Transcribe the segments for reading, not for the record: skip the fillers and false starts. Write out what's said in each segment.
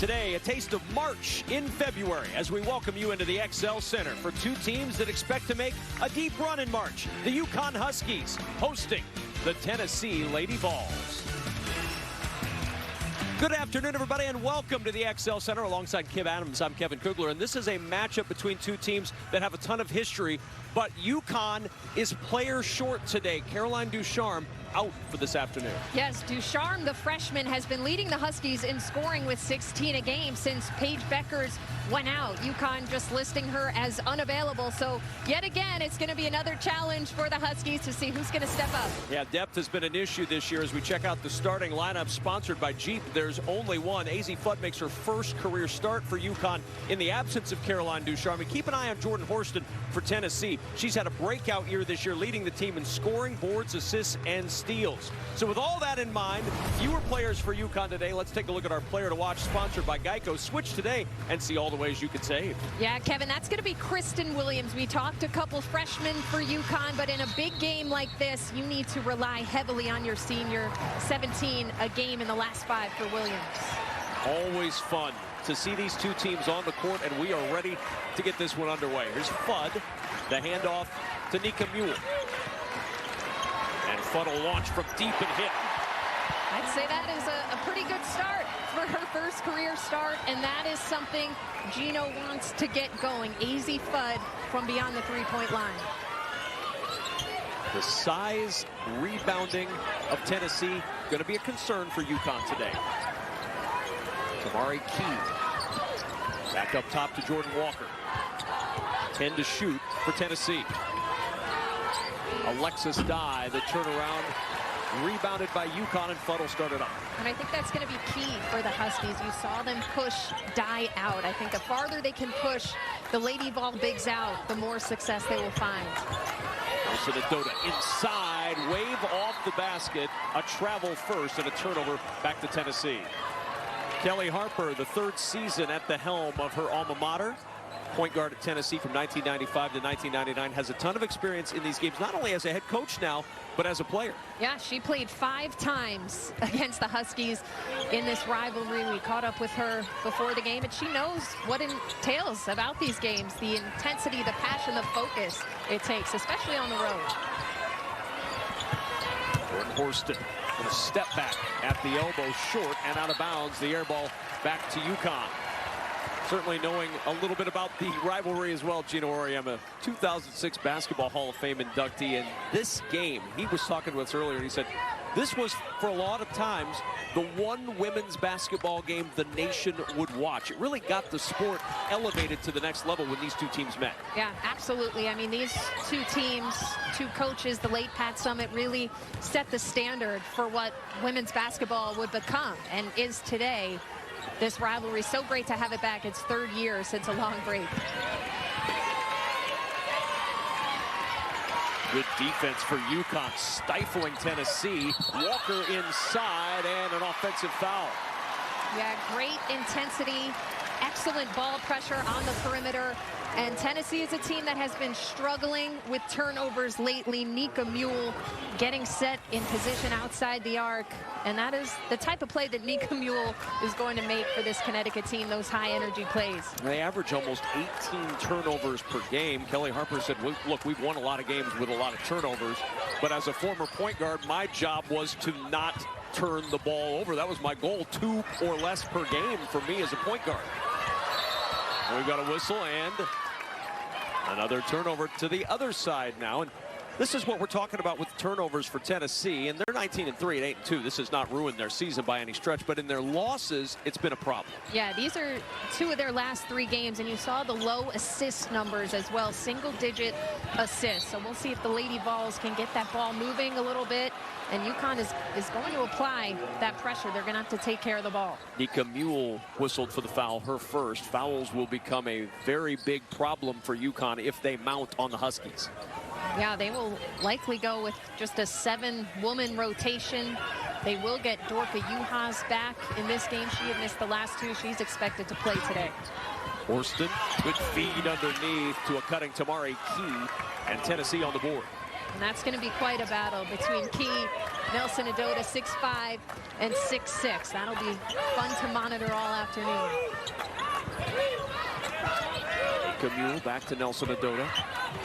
Today, a taste of March in February as we welcome you into the XL Center for two teams that expect to make a deep run in March. The UConn Huskies hosting the Tennessee Lady Vols. Good afternoon, everybody, and welcome to the XL Center. Alongside Kim Adams, I'm Kevin Kugler, and this is a matchup between two teams that have a ton of history, but UConn is player short today. Caroline Ducharme out for this afternoon. Yes, Ducharme, the freshman, has been leading the Huskies in scoring with 16 a game since Paige Beckers went out. UConn just listing her as unavailable. So yet again, it's going to be another challenge for the Huskies to see who's going to step up. Yeah, depth has been an issue this year as we check out the starting lineup sponsored by Jeep. There's only one. AZ Fudd makes her first career start for UConn in the absence of Caroline Ducharme. Keep an eye on Jordan Horston for Tennessee. She's had a breakout year this year, leading the team in scoring, boards, assists, and steals. So with all that in mind, fewer players for UConn today. Let's take a look at our player to watch, sponsored by Geico. Switch today and see all the ways you can save. Yeah, Kevin, that's going to be Kristen Williams. We talked a couple freshmen for UConn, but in a big game like this, you need to rely heavily on your senior. 17 a game in the last 5 for Williams. Always fun to see these two teams on the court, and we are ready to get this one underway. Here's Fudd, the handoff to Nika Mule. And Fudd will launch from deep and hit. I'd say that is a pretty good start for her first career start, and that is something Gino wants to get going. AZ Fudd from beyond the three-point line. The size rebounding of Tennessee going to be a concern for UConn today. Tamari Key back up top to Jordan Walker. 10 to shoot for Tennessee. Alexis Dye, the turnaround, rebounded by UConn, and Fudd will start it up. And I think that's going to be key for the Huskies. You saw them push Dye out. I think the farther they can push the Lady Vol bigs out, the more success they will find. Also to Dota inside, wave off the basket, a travel first and a turnover back to Tennessee. Kelly Harper, the third season at the helm of her alma mater. Point guard at Tennessee from 1995 to 1999, has a ton of experience in these games, not only as a head coach now, but as a player. Yeah, she played 5 times against the Huskies in this rivalry. We caught up with her before the game, and she knows what it entails about these games, the intensity, the passion, the focus it takes, especially on the road. Jordan Horston with a step back at the elbow, short and out of bounds. The air ball back to UConn. Certainly knowing a little bit about the rivalry as well, Gino Auriemma, 2006 Basketball Hall of Fame inductee. And this game, he was talking to us earlier, and he said, this was, for a lot of times, the one women's basketball game the nation would watch. It really got the sport elevated to the next level when these two teams met. Yeah, absolutely. I mean, these two teams, two coaches, the late Pat Summitt, really set the standard for what women's basketball would become and is today. This rivalry, so great to have it back. It's 3rd year since a long break. Good defense for UConn, stifling Tennessee. Walker inside, and an offensive foul. Yeah, great intensity, excellent ball pressure on the perimeter. And Tennessee is a team that has been struggling with turnovers lately. Nika Mule getting set in position outside the arc. And that is the type of play that Nika Mule is going to make for this Connecticut team, those high-energy plays. They average almost 18 turnovers per game. Kelly Harper said, look, we've won a lot of games with a lot of turnovers. But as a former point guard, my job was to not turn the ball over. That was my goal, 2 or less per game for me as a point guard. We've got a whistle and another turnover to the other side now. And this is what we're talking about with turnovers for Tennessee. And they're 19-3 at 8-2. This has not ruined their season by any stretch, but in their losses, it's been a problem. Yeah, these are 2 of their last 3 games, and you saw the low assist numbers as well, single-digit assists. So we'll see if the Lady Vols can get that ball moving a little bit. And UConn is going to apply that pressure. They're going to have to take care of the ball. Nika Mule whistled for the foul, her first. Fouls will become a very big problem for UConn if they mount on the Huskies. Yeah, they will likely go with just a 7-woman rotation. They will get Dorka Juhas back in this game. She had missed the last 2. She's expected to play today. Horston, good feed underneath to a cutting Tamari Key, and Tennessee on the board. And that's going to be quite a battle between Key, Nelson Adota, 6'5", and 6'6". That'll be fun to monitor all afternoon. Mule back to Nelson Adota.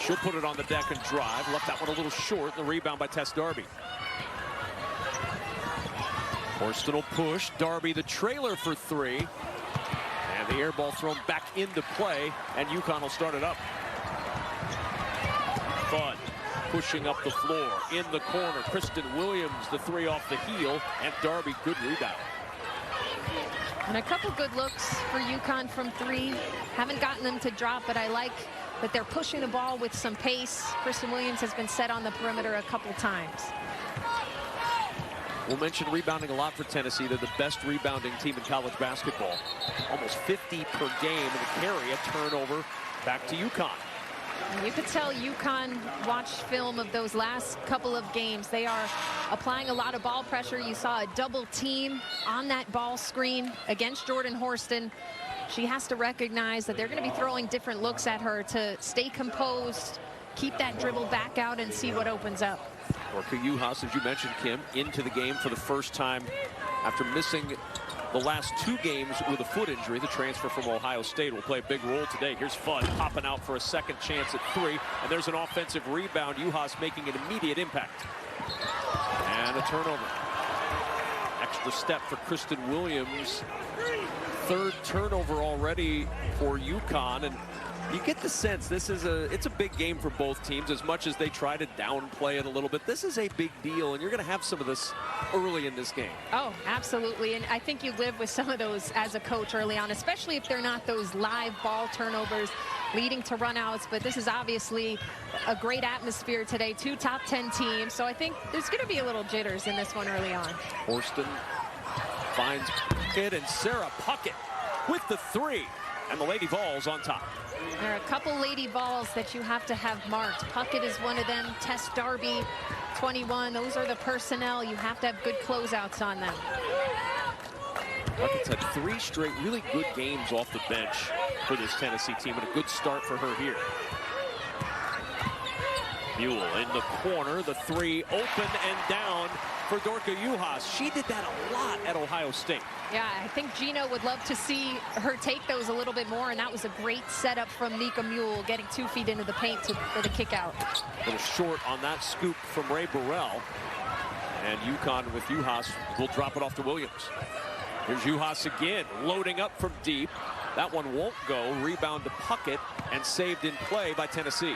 She'll put it on the deck and drive. Left that one a little short. The rebound by Tess Darby. Horston will push. Darby the trailer for three. And the air ball thrown back into play. And UConn will start it up. Fudd pushing up the floor. In the corner. Kristen Williams, the three off the heel. And Darby, good rebound. And a couple good looks for UConn from three. Haven't gotten them to drop, but I like that they're pushing the ball with some pace. Kristen Williams has been set on the perimeter a couple times. We'll mention rebounding a lot for Tennessee. They're the best rebounding team in college basketball. Almost 50 per game, and to carry a turnover back to UConn. And you could tell UConn watched film of those last couple of games. They are applying a lot of ball pressure. You saw a double team on that ball screen against Jordan Horston. She has to recognize that they're going to be throwing different looks at her to stay composed, keep that dribble back out, and see what opens up. Dorka Juhas, as you mentioned, Kim, into the game for the first time after missing the last two games with a foot injury. The transfer from Ohio State will play a big role today. Here's Fudd popping out for a second chance at three, and there's an offensive rebound. Juhas making an immediate impact. And a turnover. Extra step for Kristen Williams. Third turnover already for UConn, and you get the sense this is it's a big game for both teams. As much as they try to downplay it a little bit, this is a big deal, and you're going to have some of this early in this game. Oh, absolutely, and I think you live with some of those as a coach early on, especially if they're not those live ball turnovers leading to runouts. But this is obviously a great atmosphere today. Two top 10 teams, so I think there's going to be a little jitters in this one early on. Horston finds it, and Sarah Puckett with the three, and the Lady Vols on top. There are a couple Lady Vols that you have to have marked. Puckett is one of them. Tess Darby, 21. Those are the personnel. You have to have good closeouts on them. Puckett's had three straight really good games off the bench for this Tennessee team, and a good start for her here. Mule in the corner, the three open and down for Dorka Juhas. She did that a lot at Ohio State. Yeah, I think Gino would love to see her take those a little bit more, and that was a great setup from Nika Mule, getting 2 feet into the paint for the kick out. A little short on that scoop from Ray Burrell. And UConn with Juhas will drop it off to Williams. Here's Juhas again, loading up from deep. That one won't go. Rebound to Puckett, and saved in play by Tennessee.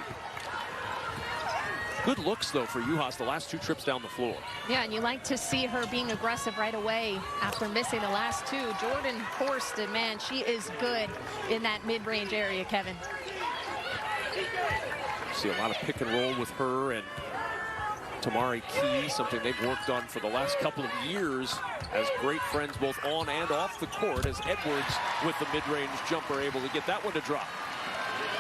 Good looks, though, for Juhas the last two trips down the floor. Yeah, and you like to see her being aggressive right away after missing the last two. Jordan Horston, man, she is good in that mid-range area, Kevin. See a lot of pick and roll with her and Tamari Key, something they've worked on for the last couple of years as great friends both on and off the court, as Edwards with the mid-range jumper able to get that one to drop.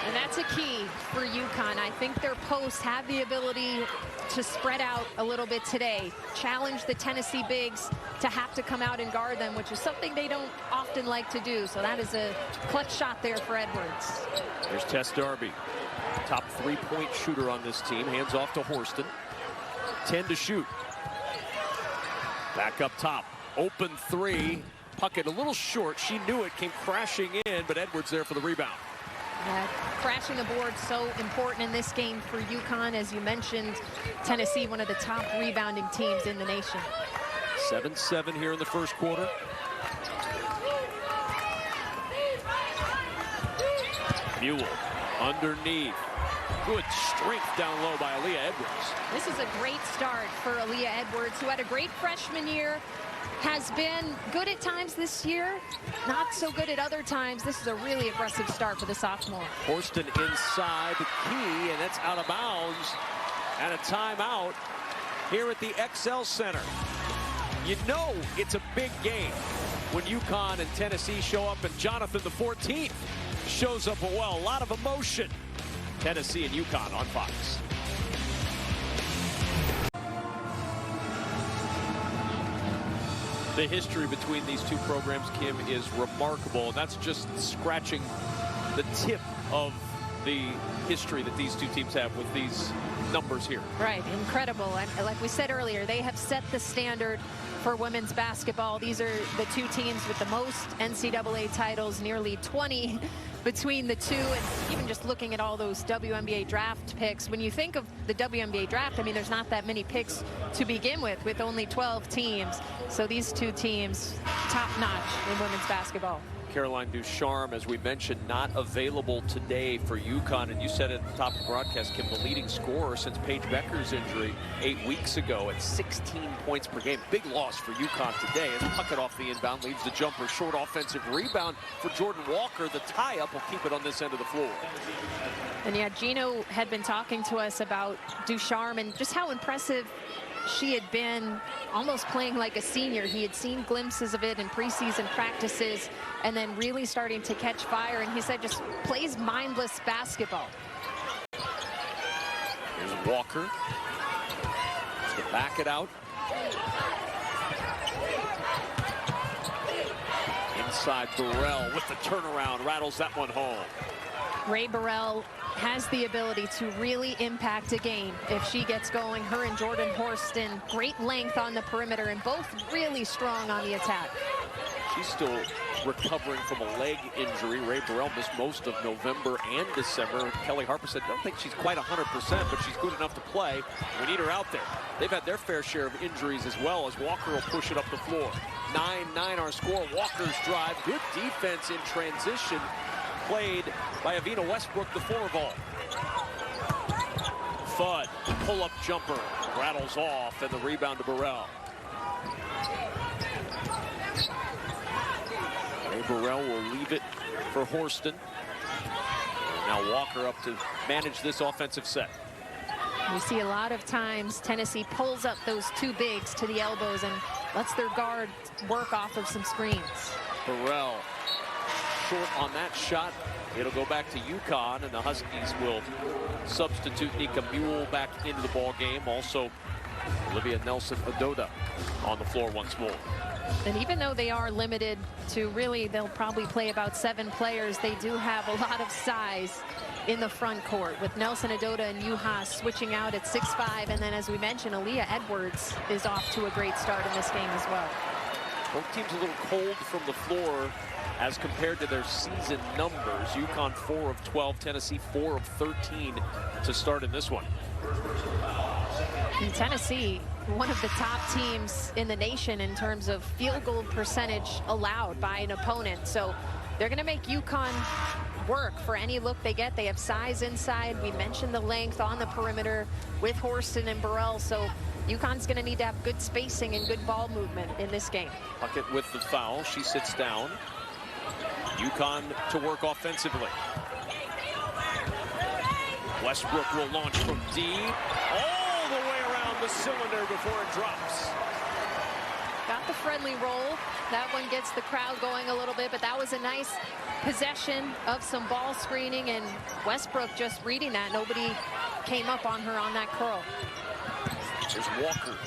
And that's a key for UConn. I think their posts have the ability to spread out a little bit today, challenge the Tennessee bigs to have to come out and guard them, which is something they don't often like to do. So that is a clutch shot there for Edwards. Here's Tess Darby, top three-point shooter on this team. Hands off to Horston. 10 to shoot. Back up top. Open three. Puckett a little short. She knew it, came crashing in, but Edwards there for the rebound. Yeah, crashing the board so important in this game for UConn. As you mentioned, Tennessee, one of the top rebounding teams in the nation. 7-7 here in the first quarter. Mule underneath. Good strength down low by Aaliyah Edwards. This is a great start for Aaliyah Edwards, who had a great freshman year. Has been good at times this year, not so good at other times. This is a really aggressive start for the sophomore. Horston inside the key, and that's out of bounds. And a timeout here at the XL Center. You know it's a big game when UConn and Tennessee show up, and Jonathan the 14th shows up as well. A lot of emotion. Tennessee and UConn on Fox. The history between these two programs, Kim, is remarkable, and that's just scratching the tip of the history that these two teams have with these numbers here. Right, incredible. And like we said earlier, they have set the standard for women's basketball. These are the two teams with the most NCAA titles, nearly 20 between the two. And even just looking at all those WNBA draft picks, when you think of the WNBA draft, I mean, there's not that many picks to begin with only 12 teams. So these two teams, top notch in women's basketball. Caroline Ducharme, as we mentioned, not available today for UConn. And you said at the top of the broadcast, Kim, the leading scorer since Paige Becker's injury 8 weeks ago at 16 points per game. Big loss for UConn today as Puckett off the inbound leaves the jumper. Short offensive rebound for Jordan Walker. The tie-up will keep it on this end of the floor. And yeah, Gino had been talking to us about Ducharme and just how impressive she had been, almost playing like a senior. He had seen glimpses of it in preseason practices and then really starting to catch fire. And he said just plays mindless basketball. Here's Walker. Just to back it out. Inside Burrell with the turnaround, rattles that one home. Ray Burrell has the ability to really impact a game if she gets going. Her and Jordan Horston, great length on the perimeter and both really strong on the attack. She's still recovering from a leg injury. Ray Burrell missed most of November and December. Kelly Harper said, don't think she's quite 100%, but she's good enough to play. We need her out there. They've had their fair share of injuries as well, as Walker will push it up the floor. 9-9 our score. Walker's drive. Good defense in transition. Played by Avina Westbrook, the former ball. Fudd, pull-up jumper, rattles off, and the rebound to Burrell. Ray Burrell will leave it for Horston. Now Walker up to manage this offensive set. We see a lot of times Tennessee pulls up those two bigs to the elbows and lets their guard work off of some screens. Burrell short on that shot. It'll go back to UConn, and the Huskies will substitute Nika Mule back into the ball game. Also, Olivia Nelson-Ododa on the floor once more. And even though they are limited to really, they'll probably play about 7 players, they do have a lot of size in the front court, with Nelson-Ododa and Yuha switching out at 6'5", and then as we mentioned, Aaliyah Edwards is off to a great start in this game as well. Both teams a little cold from the floor as compared to their season numbers. UConn 4 of 12, Tennessee 4 of 13 to start in this one. And Tennessee, one of the top teams in the nation in terms of field goal percentage allowed by an opponent. So they're going to make UConn work for any look they get. They have size inside. We mentioned the length on the perimeter with Horston and Burrell. So UConn's going to need to have good spacing and good ball movement in this game. Puckett with the foul. She sits down. UConn to work offensively. Westbrook will launch from deep. All the way around the cylinder before it drops. Got the friendly roll. That one gets the crowd going a little bit, but that was a nice possession of some ball screening, and Westbrook just reading that. Nobody came up on her on that curl. There's Walker.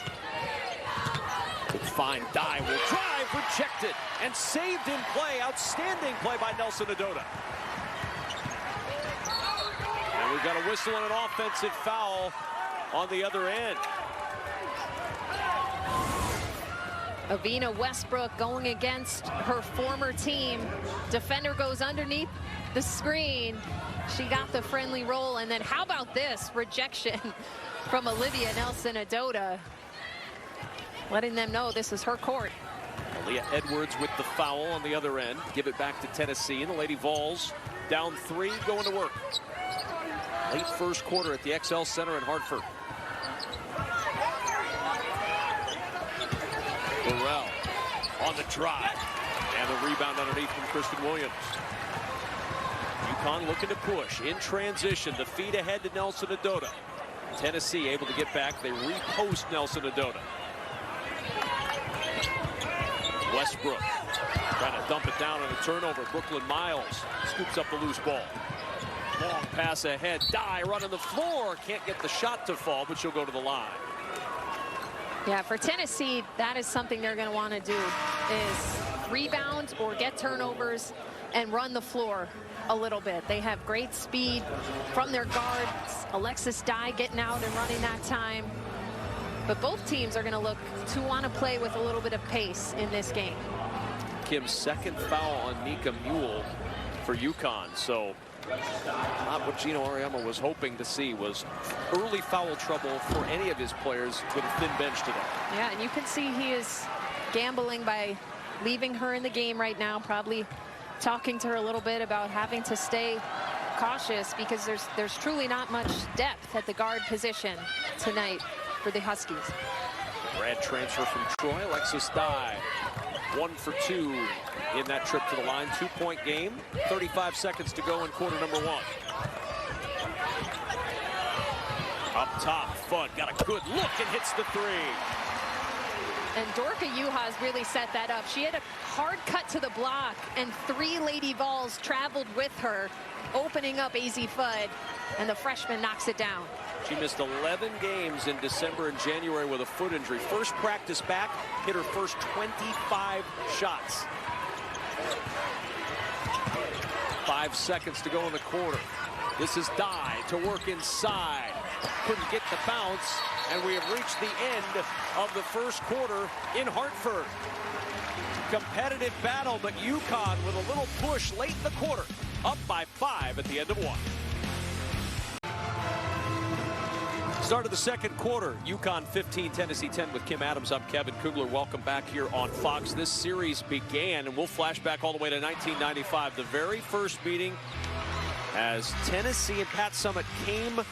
Fine dive, will drive, rejected, and saved in play. Outstanding play by Nelson-Ododa. And we've got a whistle and an offensive foul on the other end. Avina Westbrook going against her former team. Defender goes underneath the screen. She got the friendly roll, and then how about this rejection from Olivia Nelson-Ododa, letting them know this is her court. Aaliyah Edwards with the foul on the other end. Give it back to Tennessee, and the Lady Vols down 3, going to work. Late first quarter at the XL Center in Hartford. Burrell on the drive, and the rebound underneath from Kristen Williams. UConn looking to push in transition. The feed ahead to Nelson-Ododa. Tennessee able to get back. They repost Nelson-Ododa. Westbrook trying to dump it down on a turnover. Brooklyn Miles scoops up the loose ball. Long pass ahead. Dye running the floor. Can't get the shot to fall, but she'll go to the line. Yeah, for Tennessee, that is something they're going to want to do, is rebound or get turnovers and run the floor a little bit. They have great speed from their guards. Alexis Dye getting out and running that time. But both teams are going to look to want to play with a little bit of pace in this game. Kim's second foul on Nika Mule for UConn. So not what Gino Auriemma was hoping to see was early foul trouble for any of his players with a thin bench today. Yeah, and you can see he is gambling by leaving her in the game right now, probably talking to her a little bit about having to stay cautious because there's truly not much depth at the guard position tonight for the Huskies. Grad transfer from Troy, Alexis Dye. 1 for 2 in that trip to the line. 2-point game. 35 seconds to go in quarter number 1. Up top, Fudd got a good look and hits the 3. And Dorka Juhas really set that up. She had a hard cut to the block, and 3 Lady Vols traveled with her, opening up AZ Fudd, and the freshman knocks it down. She missed 11 games in December and January with a foot injury. First practice back, hit her first 25 shots. 5 seconds to go in the quarter. This is Dye to work inside. Couldn't get the bounce, and we have reached the end of the first quarter in Hartford. Competitive battle, but UConn with a little push late in the quarter. Up by 5 at the end of 1. Start of the second quarter. UConn 15, Tennessee 10 with Kim Adams. I'm Kevin Kugler. Welcome back here on Fox. This series began, and we'll flash back all the way to 1995. The very first meeting as Tennessee and Pat Summitt came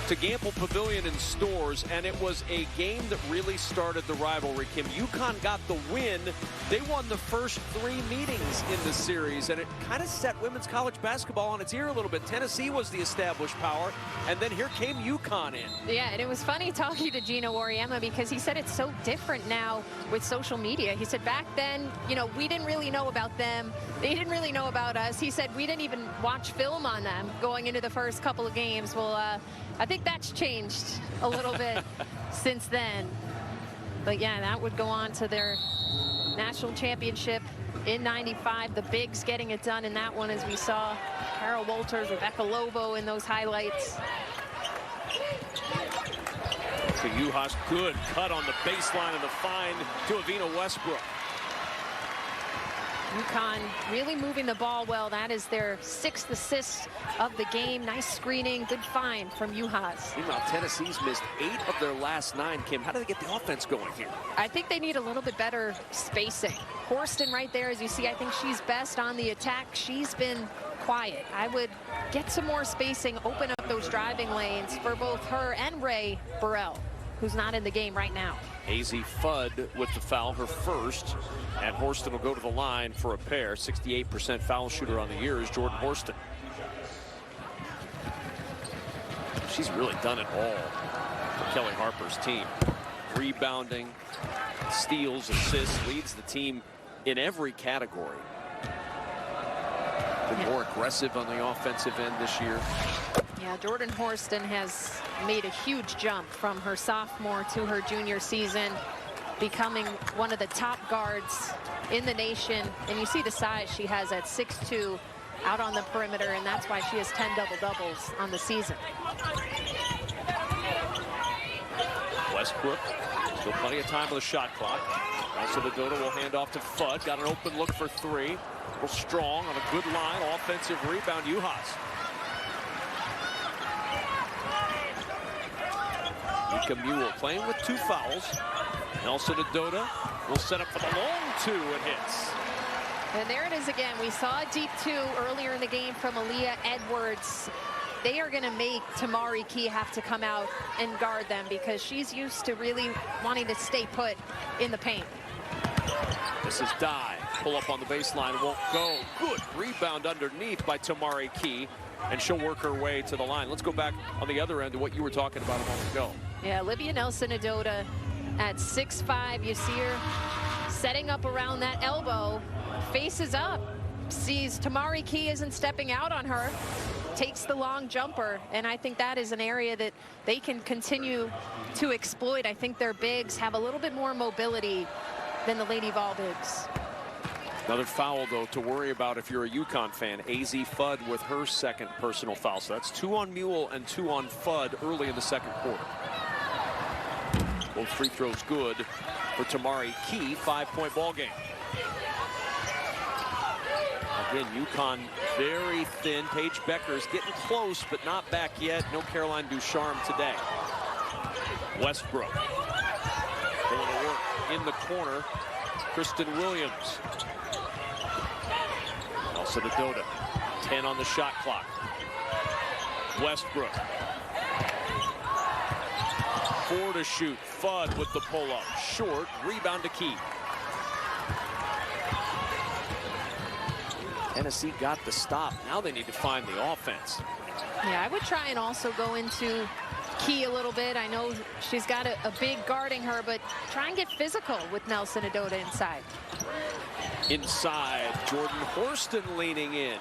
to Gamble Pavilion in Stores, and it was a game that really started the rivalry. Kim, UConn got the win. They won the first 3 meetings in the series, and it kind of set women's college basketball on its ear a little bit. Tennessee was the established power, and then here came UConn in. Yeah, and it was funny talking to Gino Auriemma because he said it's so different now with social media. He said back then, you know, we didn't really know about them. They didn't really know about us. He said we didn't even watch film on them going into the first couple of games. Well, I think that's changed a little bit since then. But yeah, that would go on to their national championship in '95. The Bigs getting it done in that one, as we saw Carol Walters, Rebecca Lobo in those highlights. To Juhas, good cut on the baseline and the find to Avina Westbrook. UConn really moving the ball well. That is their 6th assist of the game. Nice screening, good find from Juhas. Meanwhile, Tennessee's missed 8 of their last 9. Kim, how do they get the offense going here? I think they need a little bit better spacing. Horston right there, as you see, I think she's best on the attack. She's been quiet. I would get some more spacing, open up those driving lanes for both her and Ray Burrell, who's not in the game right now. AZ Fudd with the foul, her first, and Horston will go to the line for a pair. 68% foul shooter on the year is Jordan Horston. She's really done it all for Kelly Harper's team. Rebounding, steals, assists, leads the team in every category. Been more aggressive on the offensive end this year. Yeah, Jordan Horston has made a huge jump from her sophomore to her junior season, becoming one of the top guards in the nation. And you see the size she has at 6'2", out on the perimeter, and that's why she has 10 double-doubles on the season. Westbrook, still plenty of time with the shot clock. Also, the Dodo will hand off to Fudd. Got an open look for 3. Real strong on a good line. Offensive rebound, Juhas. Nika Mule playing with 2 fouls. Nelson Adoda will set up for the long 2 and hits. And there it is again. We saw a deep 2 earlier in the game from Aaliyah Edwards. They are going to make Tamari Key have to come out and guard them because she's used to really wanting to stay put in the paint. This is Dye. Pull up on the baseline, won't go. Good rebound underneath by Tamari Key, and she'll work her way to the line. Let's go back on the other end to what you were talking about a moment ago. Yeah, Olivia Nelson Adoda at 6'5". You see her setting up around that elbow, faces up, sees Tamari Key isn't stepping out on her, takes the long jumper, and I think that is an area that they can continue to exploit. I think their bigs have a little bit more mobility than the Lady Vol bigs. Another foul, though, to worry about if you're a UConn fan. AZ Fudd with her second personal foul. So that's 2 on Mule and 2 on Fudd early in the second quarter. Both free throws good for Tamari Key. 5-point ball game. Again, UConn very thin. Paige Becker's getting close, but not back yet. No Caroline Ducharme today. Westbrook going to work in the corner. Kristen Williams. Nelson Adota. 10 on the shot clock. Westbrook. 4 to shoot. Fudd with the pull-up. Short. Rebound to Key. Tennessee got the stop. Now they need to find the offense. Yeah, I would try and also go into Key a little bit. I know she's got a big guarding her, but try and get physical with Nelson Adota inside. Inside, Jordan Horston leaning in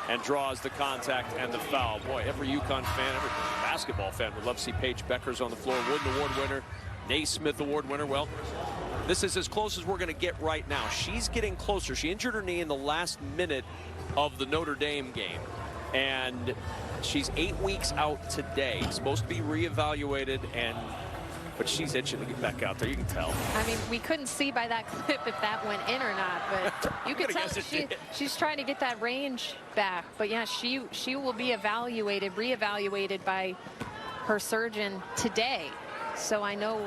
and draws the contact and the foul. Boy, every UConn fan, every basketball fan would love to see Paige Beckers on the floor. Wooden Award winner, Naismith Award winner. Well, this is as close as we're going to get right now. She's getting closer. She injured her knee in the last minute of the Notre Dame game. And she's 8 weeks out today. Supposed to be reevaluated, but she's itching to get back out there. You can tell. I mean, we couldn't see by that clip if that went in or not, but you could tell she's trying to get that range back. But yeah, she will be reevaluated by her surgeon today. So I know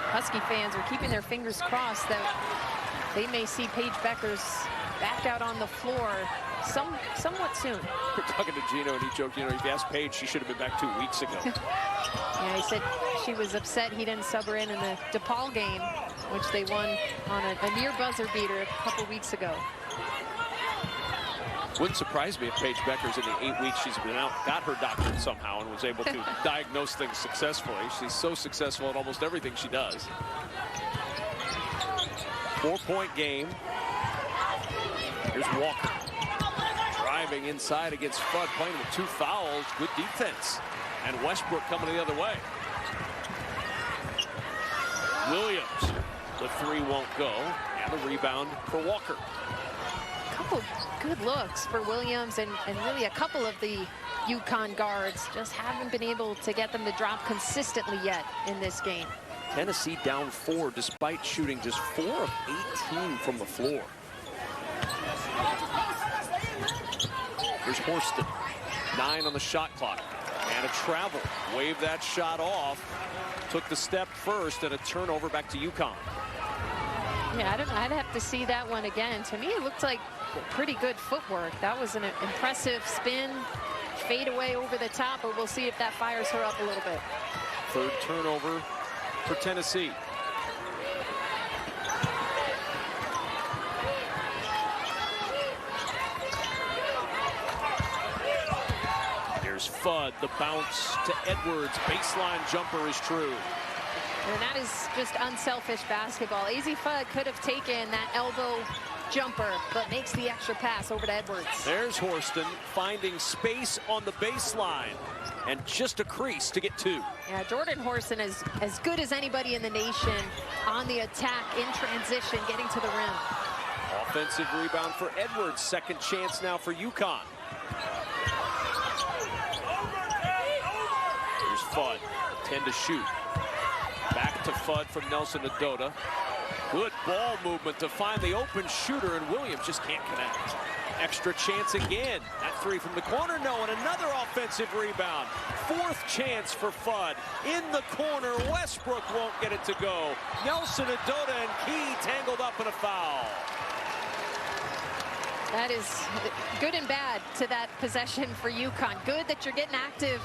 Husky fans are keeping their fingers crossed that they may see Paige Beckers back out on the floor somewhat soon. We're talking to Gino, and he joked, you know, if you asked Paige, she should have been back 2 weeks ago. Yeah, he said she was upset he didn't sub her in the DePaul game, which they won on a near buzzer beater a couple weeks ago. Wouldn't surprise me if Paige Beckers in the 8 weeks she's been out got her doctorate somehow and was able to diagnose things successfully. She's so successful at almost everything she does. 4-point game. Here's Walker. Driving inside against Fudd, playing with 2 fouls. Good defense. And Westbrook coming the other way. Williams. The 3 won't go. And the rebound for Walker. Couple good looks for Williams and really a couple of the UConn guards just haven't been able to get them to drop consistently yet in this game. Tennessee down 4 despite shooting just 4 of 18 from the floor. Here's Horston. 9 on the shot clock. And a travel. Waved that shot off. Took the step first and a turnover back to UConn. Yeah, I'd have to see that one again. To me, it looked like pretty good footwork. That was an impressive spin, fade away over the top, but we'll see if that fires her up a little bit. 3rd turnover for Tennessee. Here's Fudd, the bounce to Edwards. Baseline jumper is true. And that is just unselfish basketball. AZ Fudd could have taken that elbow jumper, but makes the extra pass over to Edwards. There's Horston finding space on the baseline and just a crease to get 2. Yeah, Jordan Horston is as good as anybody in the nation on the attack in transition, getting to the rim. Offensive rebound for Edwards. Second chance now for UConn. Here's Fudd, 10 to shoot. Back to Fudd from Nelson Adota. Good ball movement to find the open shooter, and Williams just can't connect. Extra chance again. That 3 from the corner, no, and another offensive rebound. 4th chance for Fudd. In the corner, Westbrook won't get it to go. Nelson Adota and Key tangled up in a foul. That is good and bad to that possession for UConn. Good that you're getting active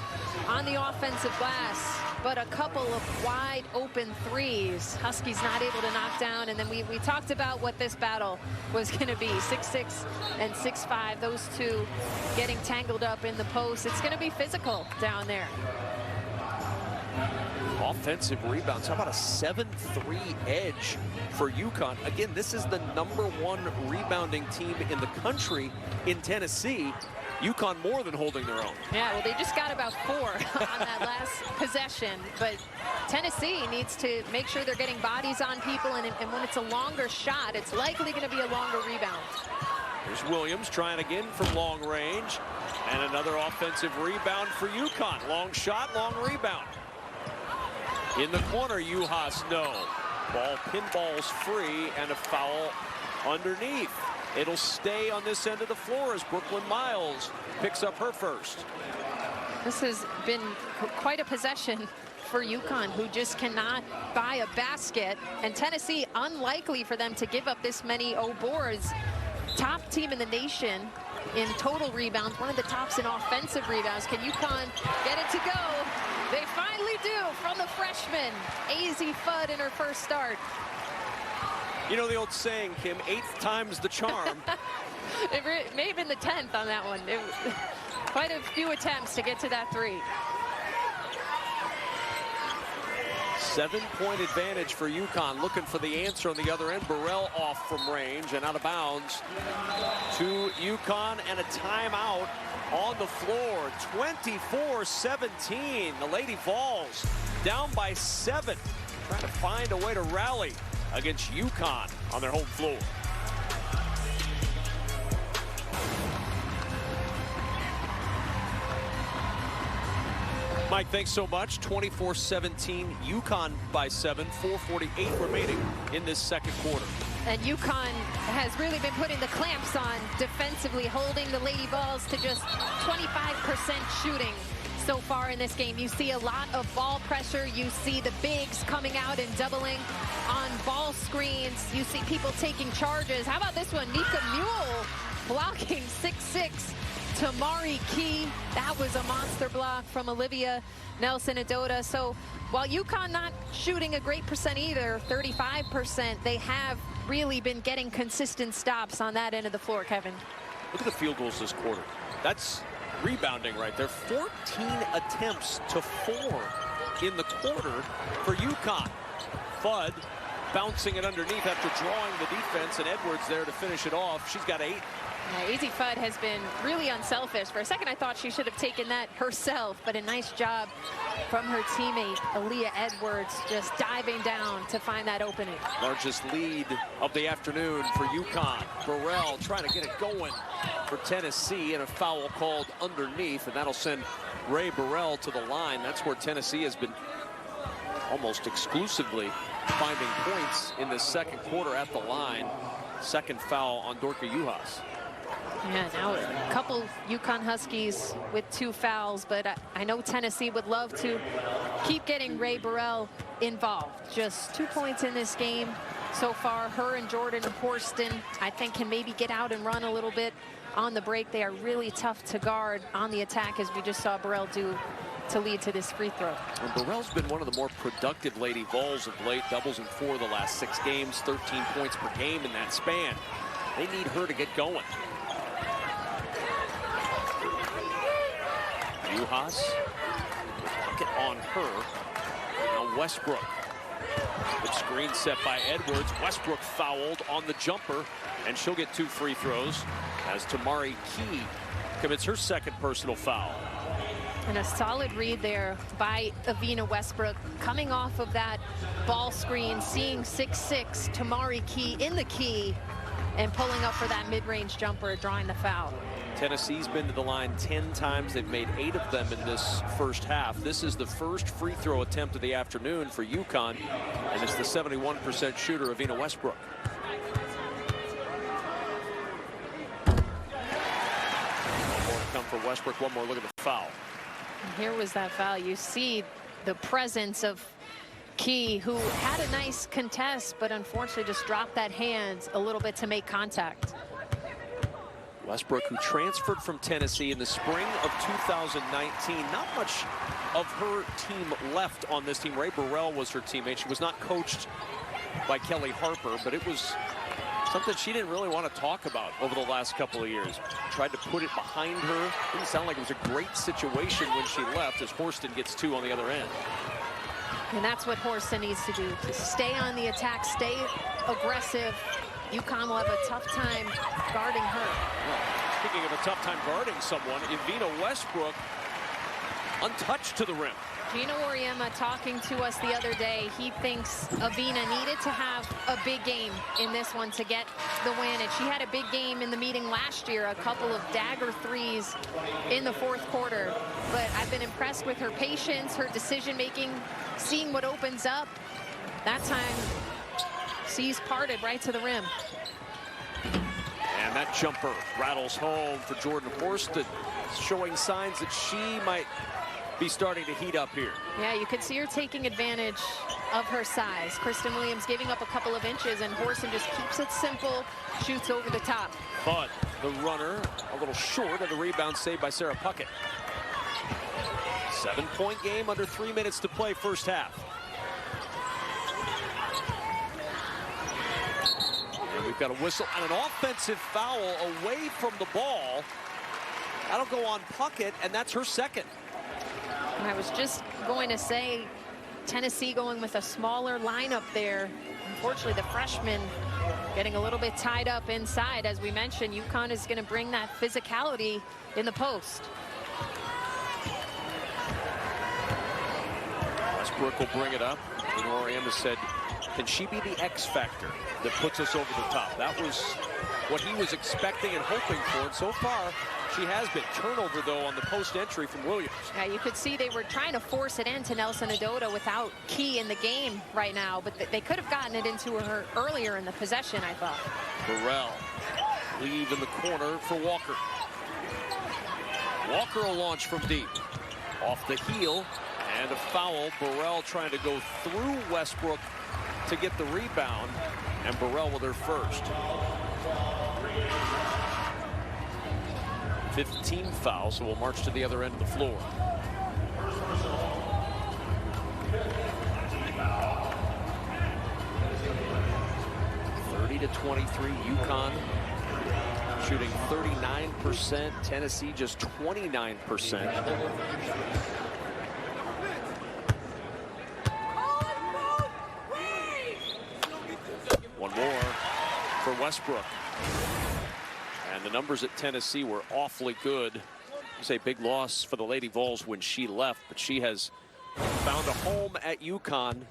on the offensive glass, but a couple of wide open threes. Huskies not able to knock down, and then we talked about what this battle was going to be. 6'6" and 6'5", those two getting tangled up in the post. It's going to be physical down there. Offensive rebounds. How about a 7-3 edge for UConn? Again, this is the #1 rebounding team in the country in Tennessee. UConn more than holding their own. Yeah, well, they just got about 4 on that last possession, but Tennessee needs to make sure they're getting bodies on people, and when it's a longer shot, it's likely going to be a longer rebound. There's Williams trying again from long range, and another offensive rebound for UConn. Long shot, long rebound. In the corner, Uhas, no. Ball pinballs free, and a foul underneath. It'll stay on this end of the floor as Brooklyn Miles picks up her first. This has been quite a possession for UConn, who just cannot buy a basket. And Tennessee, unlikely for them to give up this many boards. Top team in the nation in total rebounds, one of the tops in offensive rebounds. Can UConn get it to go? They finally do from the freshman, AZ Fudd in her first start. You know the old saying, Kim, 8th time's the charm. It may have been the 10th on that one. Quite a few attempts to get to that 3. 7-point advantage for UConn, looking for the answer on the other end. Burrell off from range and out of bounds to UConn, and a timeout on the floor. 24-17. The Lady Vols down by 7, trying to find a way to rally against UConn on their home floor. Mike, thanks so much. 24-17, UConn by 7, 4:48 remaining in this second quarter. And UConn has really been putting the clamps on defensively, holding the Lady Vols to just 25% shooting so far in this game. You see a lot of ball pressure. You see the bigs coming out and doubling on ball screens. You see people taking charges. How about this one? Nika Mule blocking 6'6". Tamari Key. That was a monster block from Olivia Nelson-Adota. So while UConn not shooting a great percent either, 35%, they have really been getting consistent stops on that end of the floor, Kevin. Look at the field goals this quarter. That's rebounding right there. 14 attempts to 4 in the quarter for UConn. Fudd bouncing it underneath after drawing the defense, and Edwards there to finish it off. She's got 8. AZ Fudd has been really unselfish. For a second, I thought she should have taken that herself, but a nice job from her teammate, Aaliyah Edwards, just diving down to find that opening. Largest lead of the afternoon for UConn. Burrell trying to get it going for Tennessee, and a foul called underneath, and that'll send Ray Burrell to the line. That's where Tennessee has been almost exclusively finding points in the second quarter at the line. Second foul on Dorka Uhas. Yeah, now a couple UConn Huskies with 2 fouls, but I know Tennessee would love to keep getting Ray Burrell involved. Just 2 points in this game so far. Her and Jordan Horston, I think, can maybe get out and run a little bit on the break. They are really tough to guard on the attack, as we just saw Burrell do to lead to this free throw. And Burrell's been one of the more productive Lady Vols of late. Doubles in 4 of the last 6 games, 13 points per game in that span. They need her to get going. Uhas, get on her. Now Westbrook. Good screen set by Edwards. Westbrook fouled on the jumper, and she'll get 2 free throws as Tamari Key commits her second personal foul. And a solid read there by Avina Westbrook, coming off of that ball screen, seeing 6'6", Tamari Key in the key, and pulling up for that mid-range jumper, drawing the foul. Tennessee's been to the line 10 times. They've made 8 of them in this first half. This is the first free throw attempt of the afternoon for UConn, and it's the 71% shooter, Avina Westbrook. One more to come for Westbrook. One more look at the foul. And here was that foul. You see the presence of Key, who had a nice contest, but unfortunately just dropped that hand a little bit to make contact. Westbrook, who transferred from Tennessee in the spring of 2019. Not much of her team left on this team. Ray Burrell was her teammate. She was not coached by Kelly Harper, but it was something she didn't really want to talk about over the last couple of years. Tried to put it behind her. Didn't sound like it was a great situation when she left, as Horston gets 2 on the other end. And that's what Horston needs to do, to stay on the attack, stay aggressive. UConn will have a tough time guarding her. Speaking of a tough time guarding someone, Evina Westbrook untouched to the rim. Gino Auriemma talking to us the other day. He thinks Evina needed to have a big game in this one to get the win. And she had a big game in the meeting last year, a couple of dagger threes in the fourth quarter. But I've been impressed with her patience, her decision making, seeing what opens up. That time, seas parted right to the rim. And that jumper rattles home for Jordan Horsted, showing signs that she might be starting to heat up here. Yeah, you could see her taking advantage of her size. Kristen Williams giving up a couple of inches, and Horsted just keeps it simple, shoots over the top. But the runner a little short of the rebound saved by Sarah Puckett. 7-point game, under 3 minutes to play first half. And we've got a whistle and an offensive foul away from the ball. That'll go on Puckett, and that's her second. I was just going to say, Tennessee going with a smaller lineup there. Unfortunately, the freshman getting a little bit tied up inside. As we mentioned, UConn is going to bring that physicality in the post. Westbrook will bring it up. And Auriemma said, can she be the X factor that puts us over the top? That was what he was expecting and hoping for, and so far she has been. Turnover, though, on the post entry from Williams. Yeah, you could see they were trying to force it into Nelson Adota without Key in the game right now, but they could have gotten it into her earlier in the possession, I thought. Burrell leave in the corner for Walker. Walker will launch from deep. Off the heel, and a foul. Burrell trying to go through Westbrook to get the rebound, and Burrell with her first. 15 fouls, so we'll march to the other end of the floor. to 23, UConn shooting 39%, Tennessee just 29%. One more for Westbrook. And the numbers at Tennessee were awfully good. You say big loss for the Lady Vols when she left, but she has found a home at UConn.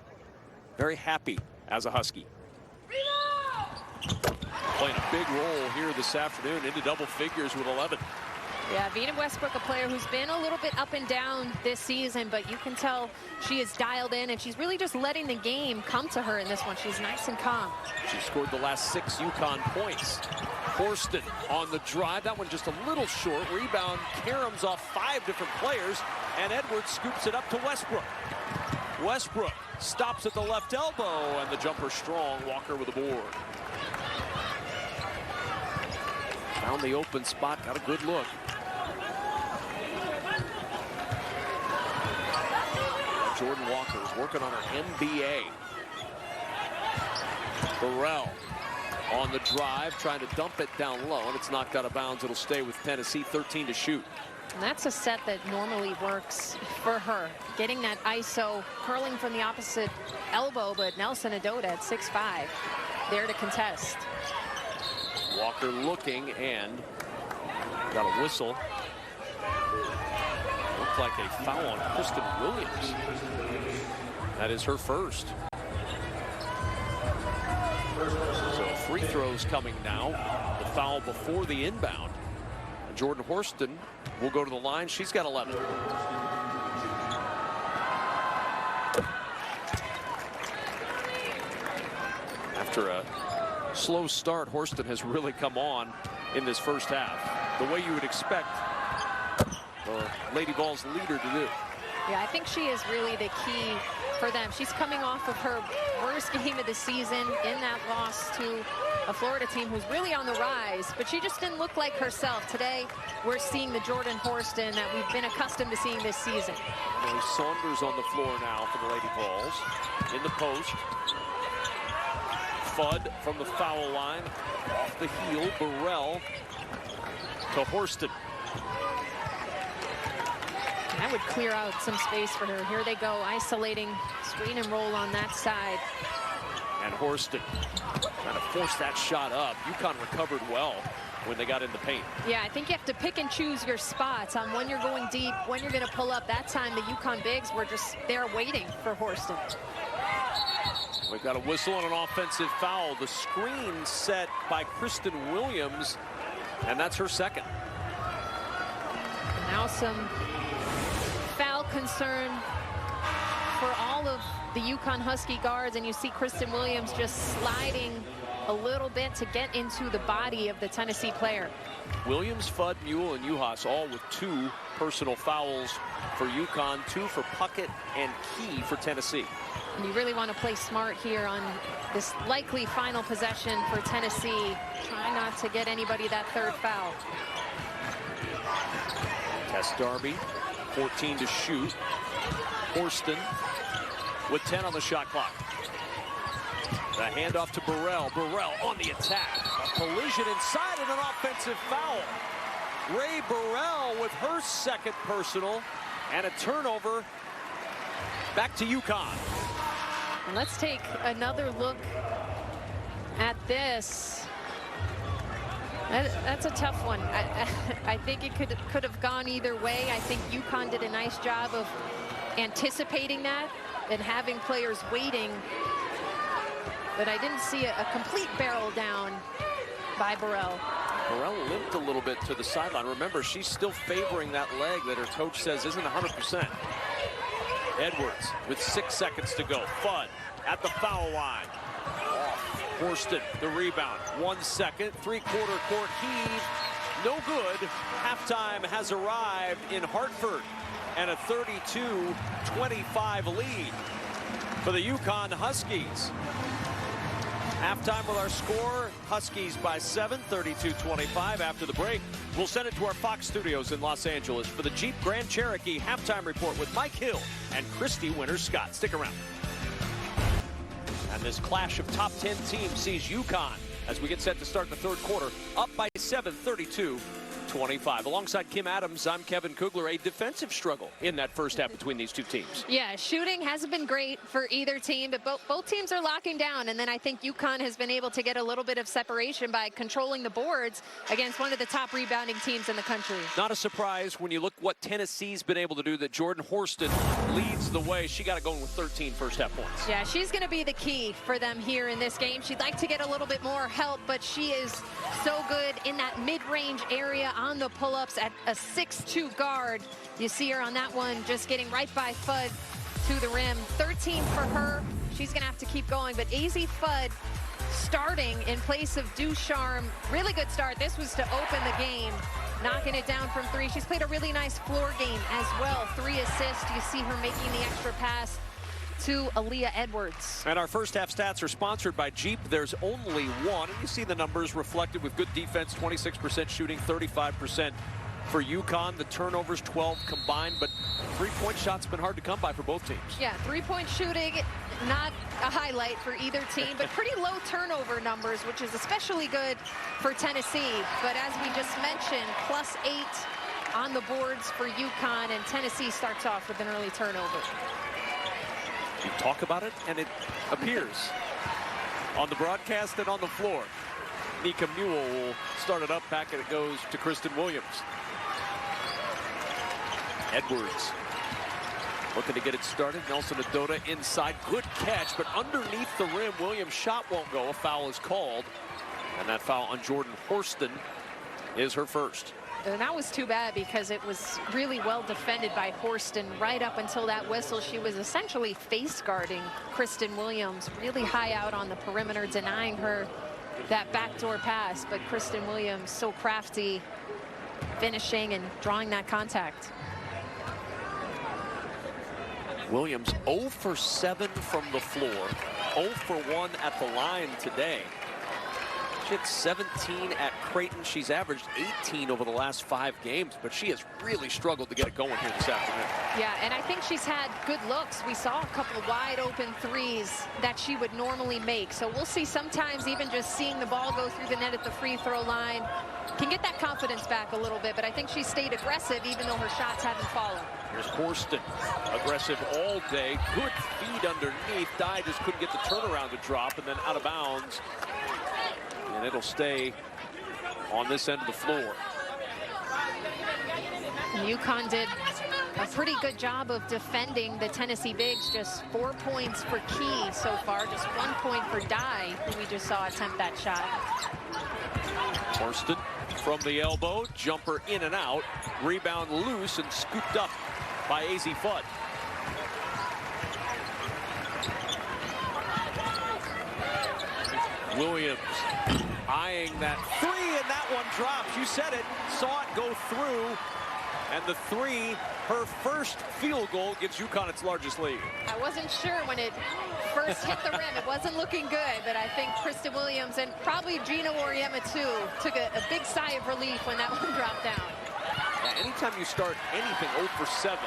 Very happy as a Husky. Playing a big role here this afternoon, into double figures with 11. Yeah, Evina Westbrook, a player who's been a little bit up and down this season, but you can tell she is dialed in, and she's really just letting the game come to her in this one. She's nice and calm. She scored the last 6 UConn points. Horsted on the drive. That one just a little short. Rebound, caroms off 5 different players, and Edwards scoops it up to Westbrook. Westbrook stops at the left elbow, and the jumper strong. Walker with a board. Found the open spot, got a good look. Jordan Walker is working on her MBA. Burrell on the drive, trying to dump it down low, and it's knocked out of bounds. It'll stay with Tennessee, 13 to shoot. And that's a set that normally works for her. Getting that ISO, curling from the opposite elbow, but Nelson Adota at 6'5", there to contest. Walker looking, and got a whistle. Looked like a foul on Kristen Williams. That is her first. So free throws coming now. The foul before the inbound. Jordan Horsted will go to the line. She's got 11. After a slow start, Horsted has really come on in this first half, the way you would expect the Lady Vols leader to do. Yeah, I think she is really the key for them. She's coming off of her worst game of the season in that loss to a Florida team who's really on the rise, but she just didn't look like herself. Today, we're seeing the Jordan Horsted that we've been accustomed to seeing this season. There's Saunders on the floor now for the Lady Vols. In the post. Fudd from the foul line. Off the heel, Burrell to Horsted. That would clear out some space for her. Here they go, isolating, screen and roll on that side. And Horsted trying to force that shot up. UConn recovered well. when they got in the paint. Yeah, I think you have to pick and choose your spots on when you're going deep, when you're going to pull up. That time the UConn bigs were just there waiting for Horston. We've got a whistle and an offensive foul. The screen set by Kristen Williams, and that's her second. Now some foul concern for all of the UConn Husky guards, and you see Kristen Williams just sliding a little bit to get into the body of the Tennessee player. Williams, Fudd, Mule, and Uhas all with 2 personal fouls for UConn, 2 for Puckett and Key for Tennessee. And you really want to play smart here on this likely final possession for Tennessee. Try not to get anybody that 3rd foul. Tess Darby, 14 to shoot. Horston with 10 on the shot clock. The handoff to Burrell. Burrell on the attack. A collision inside and an offensive foul. Ray Burrell with her 2nd personal and a turnover. Back to UConn. And let's take another look at this. That's a tough one. I think it could have gone either way. I think UConn did a nice job of anticipating that and having players waiting. But I didn't see a complete barrel down by Burrell. Burrell limped a little bit to the sideline. Remember, she's still favoring that leg that her coach says isn't 100%. Edwards with 6 seconds to go. Fudd at the foul line. Horston, the rebound. 1 second, 3/4 court heave. No good. Halftime has arrived in Hartford. And a 32-25 lead for the UConn Huskies. Halftime with our score, Huskies by 7, 32-25. After the break, we'll send it to our Fox studios in Los Angeles for the Jeep Grand Cherokee halftime report with Mike Hill and Christy Winters-Scott. Stick around. And this clash of top 10 teams sees UConn, as we get set to start the 3rd quarter, up by 7, 32-25. Alongside Kim Adams, I'm Kevin Kugler. A defensive struggle in that first half between these 2 teams. Yeah, shooting hasn't been great for either team, but both teams are locking down. And then I think UConn has been able to get a little bit of separation by controlling the boards against one of the top rebounding teams in the country. Not a surprise when you look what Tennessee's been able to do, that Jordan Horston leads the way. She got it going with 13 first half points. Yeah, she's going to be the key for them here in this game. She'd like to get a little bit more help, but she is so good in that mid-range area on the pull-ups at a 6'2" guard. You see her on that one just getting right by Fudd to the rim. 13 for her. She's going to have to keep going, but AZ Fudd starting in place of Ducharme. Really good start. This was to open the game. Knocking it down from 3. She's played a really nice floor game as well. 3 assists. You see her making the extra pass to Aaliyah Edwards. And our first half stats are sponsored by Jeep. There's only one, and you see the numbers reflected with good defense, 26% shooting, 35% for UConn. The turnovers 12 combined, but 3-point shots been hard to come by for both teams. Yeah, 3-point shooting, not a highlight for either team, but pretty low turnover numbers, which is especially good for Tennessee. But as we just mentioned, +8 on the boards for UConn, and Tennessee starts off with an early turnover. You talk about it, and it appears on the broadcast and on the floor. Nika Mule will start it up. Back, and it goes to Kristen Williams. Edwards looking to get it started. Nelson Adota inside. Good catch, but underneath the rim, Williams' shot won't go. A foul is called, and that foul on Jordan Horston is her first. And that was too bad because it was really well defended by Horston right up until that whistle. She was essentially face guarding Kristen Williams, really high out on the perimeter, denying her that backdoor pass. But Kristen Williams, so crafty, finishing and drawing that contact. Williams 0 for 7 from the floor, 0 for 1 at the line today. She had 17 at Creighton. She's averaged 18 over the last 5 games, but she has really struggled to get it going here this afternoon. Yeah, and I think she's had good looks. We saw a couple of wide open threes that she would normally make. So we'll see, sometimes even just seeing the ball go through the net at the free throw line can get that confidence back a little bit. But I think she stayed aggressive even though her shots haven't fallen. Here's Horston, aggressive all day. Good feed underneath. Dye just couldn't get the turnaround to drop, and then out of bounds. And it'll stay on this end of the floor. UConn did a pretty good job of defending the Tennessee Bigs. Just 4 points for Key so far. Just 1 point for Dye, who we just saw attempt that shot. Horston from the elbow. Jumper in and out. Rebound loose and scooped up by AZ Fudd. Williams eyeing that three, and that one drops. You said it. Saw it go through. And the three, her first field goal, gives UConn its largest lead. I wasn't sure when it first hit the rim. It wasn't looking good, but I think Kristen Williams and probably Gina Oriema too took a big sigh of relief when that one dropped down. Yeah, anytime you start anything 0 for 7,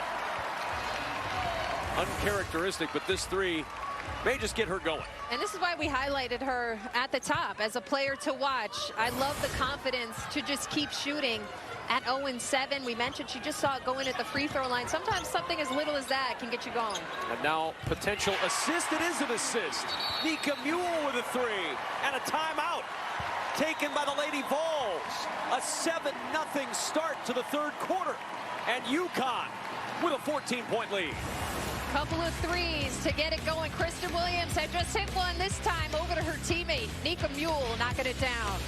uncharacteristic, but this three may just get her going. And this is why we highlighted her at the top as a player to watch. I love the confidence to just keep shooting. At 0-7, we mentioned she just saw it go in at the free throw line. Sometimes something as little as that can get you going. And now potential assist. It is an assist. Nika Mule with a three and a timeout taken by the Lady Vols. A 7-0 start to the third quarter. And UConn with a 14-point lead. Couple of threes to get it going. Kristen Williams had just hit one this time over to her teammate. Nika Mule knocking it down.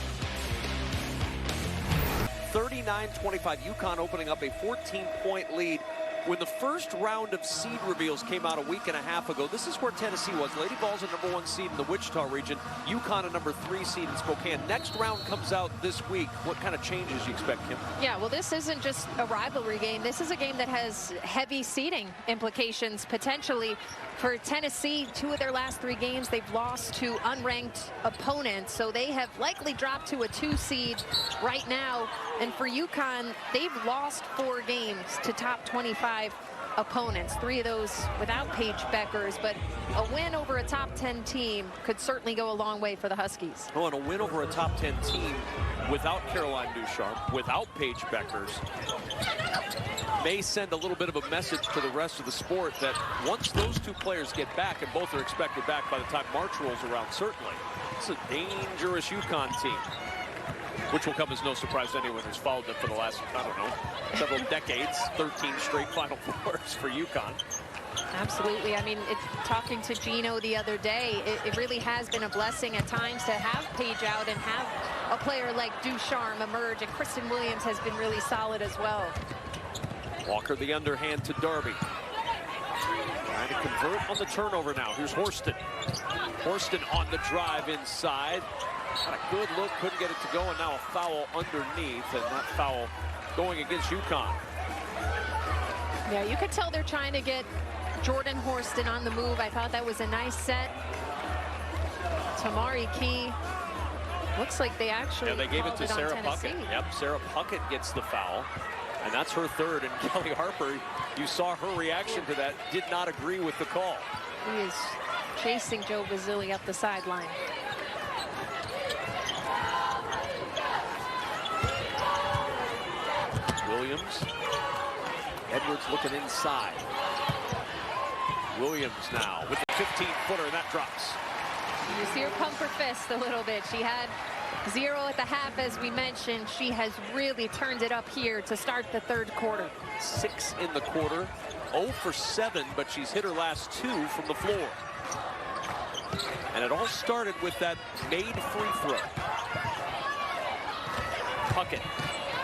39-25, UConn opening up a 14-point lead. When the first round of seed reveals came out a week and a half ago, this is where Tennessee was. Lady Vols a #1 seed in the Wichita region. UConn a #3 seed in Spokane. Next round comes out this week. What kind of changes you expect, Kim? Yeah, well, this isn't just a rivalry game. This is a game that has heavy seeding implications potentially. For Tennessee, 2 of their last 3 games, they've lost to unranked opponents. So they have likely dropped to a 2 seed right now. And for UConn, they've lost 4 games to top 25 opponents. 3 of those without Paige Beckers. But a win over a top 10 team could certainly go a long way for the Huskies. Oh, and a win over a top 10 team without Caroline Ducharme, without Paige Beckers, may send a little bit of a message to the rest of the sport that once those 2 players get back, and both are expected back by the time March rolls around, certainly, it's a dangerous UConn team, which will come as no surprise to anyone who's followed them for the last, I don't know, several decades. 13 straight Final Fours for UConn. Absolutely. I mean, talking to Gino the other day, it really has been a blessing at times to have Paige out and have a player like Ducharme emerge, and Kristen Williams has been really solid as well. Walker the underhand to Darby. Trying to convert on the turnover now. Here's Horston. Horston on the drive inside. Got a good look, couldn't get it to go, and now a foul underneath, and that foul going against UConn. Yeah, you could tell they're trying to get Jordan Horston on the move. I thought that was a nice set. Tamari Key. Looks like they actually they gave it to Sarah Tennessee. Puckett. Yep, Sarah Puckett gets the foul, and that's her third. And Kelly Harper, you saw her reaction to that, did not agree with the call. He is chasing Joe Basile up the sideline. Williams. Edwards looking inside. Williams now with the 15-footer, and that drops. You see her pump her fist a little bit. She had 0 at the half, as we mentioned. She has really turned it up here to start the third quarter. 6 in the quarter, 0 for 7, but she's hit her last 2 from the floor. And it all started with that made free throw. Puckett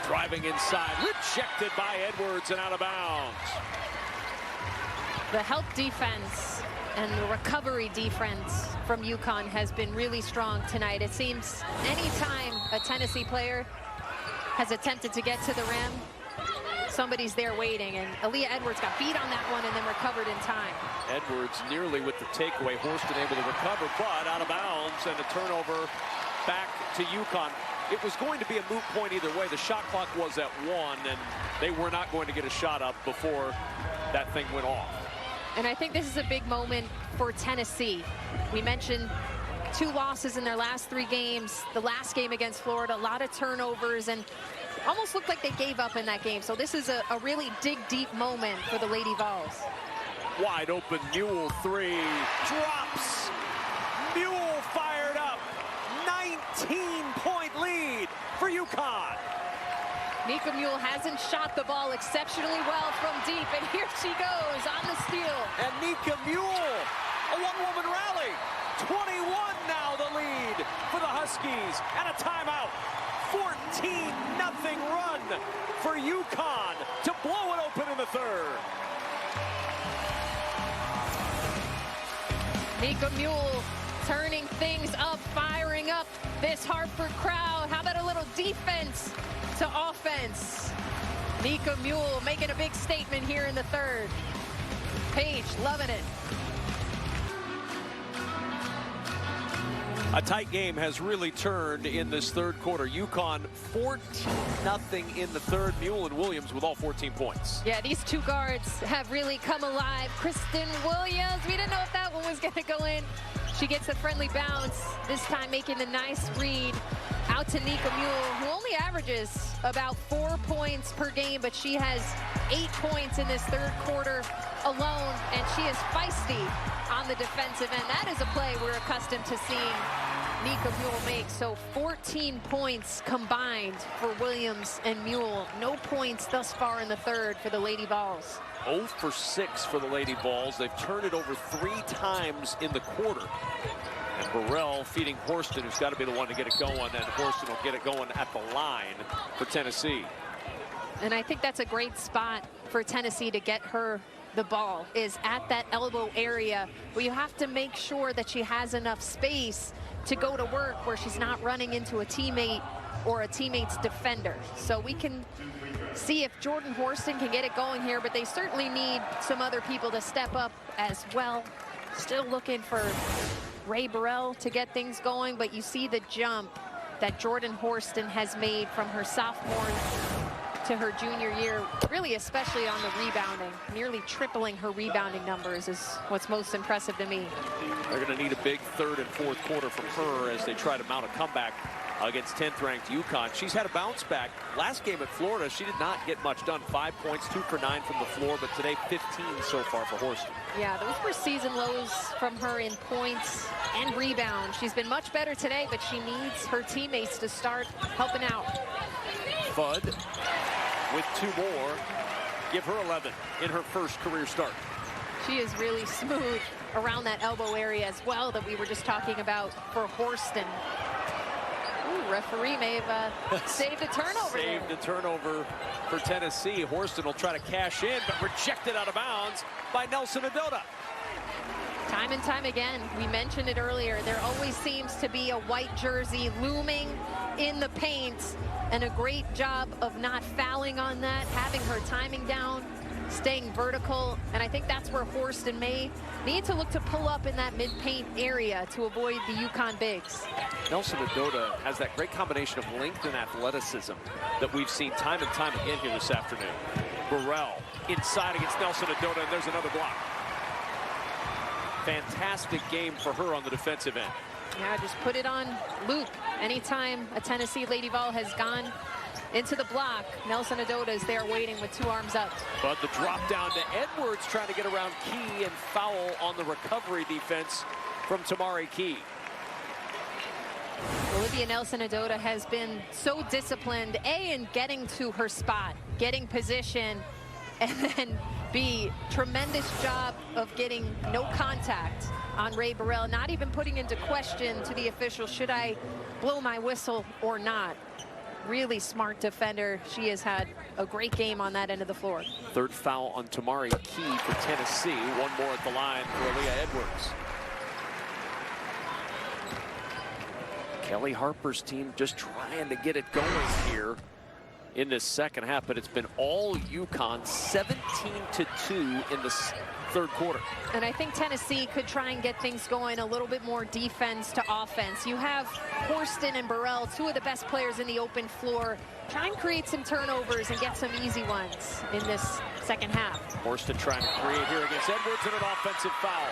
driving inside, rejected by Edwards and out of bounds. The help defense and the recovery defense from UConn has been really strong tonight. It seems anytime a Tennessee player has attempted to get to the rim, somebody's there waiting, and Aaliyah Edwards got beat on that one and then recovered in time. Edwards nearly with the takeaway. Horston able to recover, but out of bounds, and a turnover back to UConn. It was going to be a moot point either way. The shot clock was at 1, and they were not going to get a shot up before that thing went off. And I think this is a big moment for Tennessee. We mentioned 2 losses in their last 3 games. The last game against Florida, a lot of turnovers, and almost looked like they gave up in that game. So this is a really dig deep moment for the Lady Vols. Wide open Mule 3, drops. Mule fired up. 19-point lead for UConn. Nika Mule hasn't shot the ball exceptionally well from deep, and here she goes on the steal. And Nika Mule, a one-woman rally. 21 now the lead for the Huskies, and a timeout. 14-0 run for UConn to blow it open in the third. Nika Mule turning things up, firing up this Hartford crowd. How about a little defense to offense? Nika Mule making a big statement here in the third. Paige loving it. A tight game has really turned in this third quarter. UConn 14-0 in the third. Mule and Williams with all 14 points. Yeah, these two guards have really come alive. Kristen Williams, we didn't know if that one was going to go in. She gets a friendly bounce, this time making a nice read out to Nika Mule, who only averages about 4 points per game, but she has 8 points in this third quarter alone, and she is feisty on the defensive end. That is a play we're accustomed to seeing Nika Mule make. So 14 points combined for Williams and Mule. No points thus far in the third for the Lady Vols. 0 for 6 for the Lady Vols. They've turned it over 3 times in the quarter. And Burrell feeding Horston, who's got to be the one to get it going, and Horston will get it going at the line for Tennessee. And I think that's a great spot for Tennessee to get her the ball, is at that elbow area where you have to make sure that she has enough space to go to work where she's not running into a teammate or a teammate's defender. So we can see if Jordan Horston can get it going here, but they certainly need some other people to step up as well. Still looking for Ray Burrell to get things going, but you see the jump that Jordan Horston has made from her sophomore to her junior year, really especially on the rebounding. Nearly tripling her rebounding numbers is what's most impressive to me. They're going to need a big third and fourth quarter from her as they try to mount a comeback against 10th ranked UConn. She's had a bounce back. Last game at Florida, she did not get much done. 5 points, 2 for 9 from the floor, but today 15 so far for Horston. Yeah, those were season lows from her in points and rebounds. She's been much better today, but she needs her teammates to start helping out. Fudd with 2 more. Give her 11 in her first career start. She is really smooth around that elbow area as well that we were just talking about for Horston. Ooh, referee may have saved a turnover. Saved a turnover for Tennessee. Horston will try to cash in, but rejected out of bounds by Nelson Adota. Time and time again, we mentioned it earlier, there always seems to be a white jersey looming in the paint, and a great job of not fouling on that, having her timing down, staying vertical, and I think that's where Horston may need to look to pull up in that mid-paint area to avoid the UConn bigs. Nelson Adota has that great combination of length and athleticism that we've seen time and time again here this afternoon. Burrell inside against Nelson Adota, and there's another block. Fantastic game for her on the defensive end. Yeah, just put it on loop. Anytime a Tennessee Lady Vol has gone into the block, Nelson Adota is there waiting with 2 arms up. But the drop down to Edwards, trying to get around Key, and foul on the recovery defense from Tamari Key. Olivia Nelson Adota has been so disciplined, A, in getting to her spot, getting position, and then B, tremendous job of getting no contact on Ray Burrell, not even putting into question to the official, should I blow my whistle or not? Really smart defender. She has had a great game on that end of the floor. Third foul on Tamari Key for Tennessee. 1 more at the line for Aaliyah Edwards. Kelly Harper's team just trying to get it going here in this second half, but it's been all UConn, 17-2 in this third quarter. And I think Tennessee could try and get things going, a little bit more defense to offense. You have Horston and Burrell, 2 of the best players in the open floor. Try and create some turnovers and get some easy ones in this second half. Horston trying to create here against Edwards, and an offensive foul.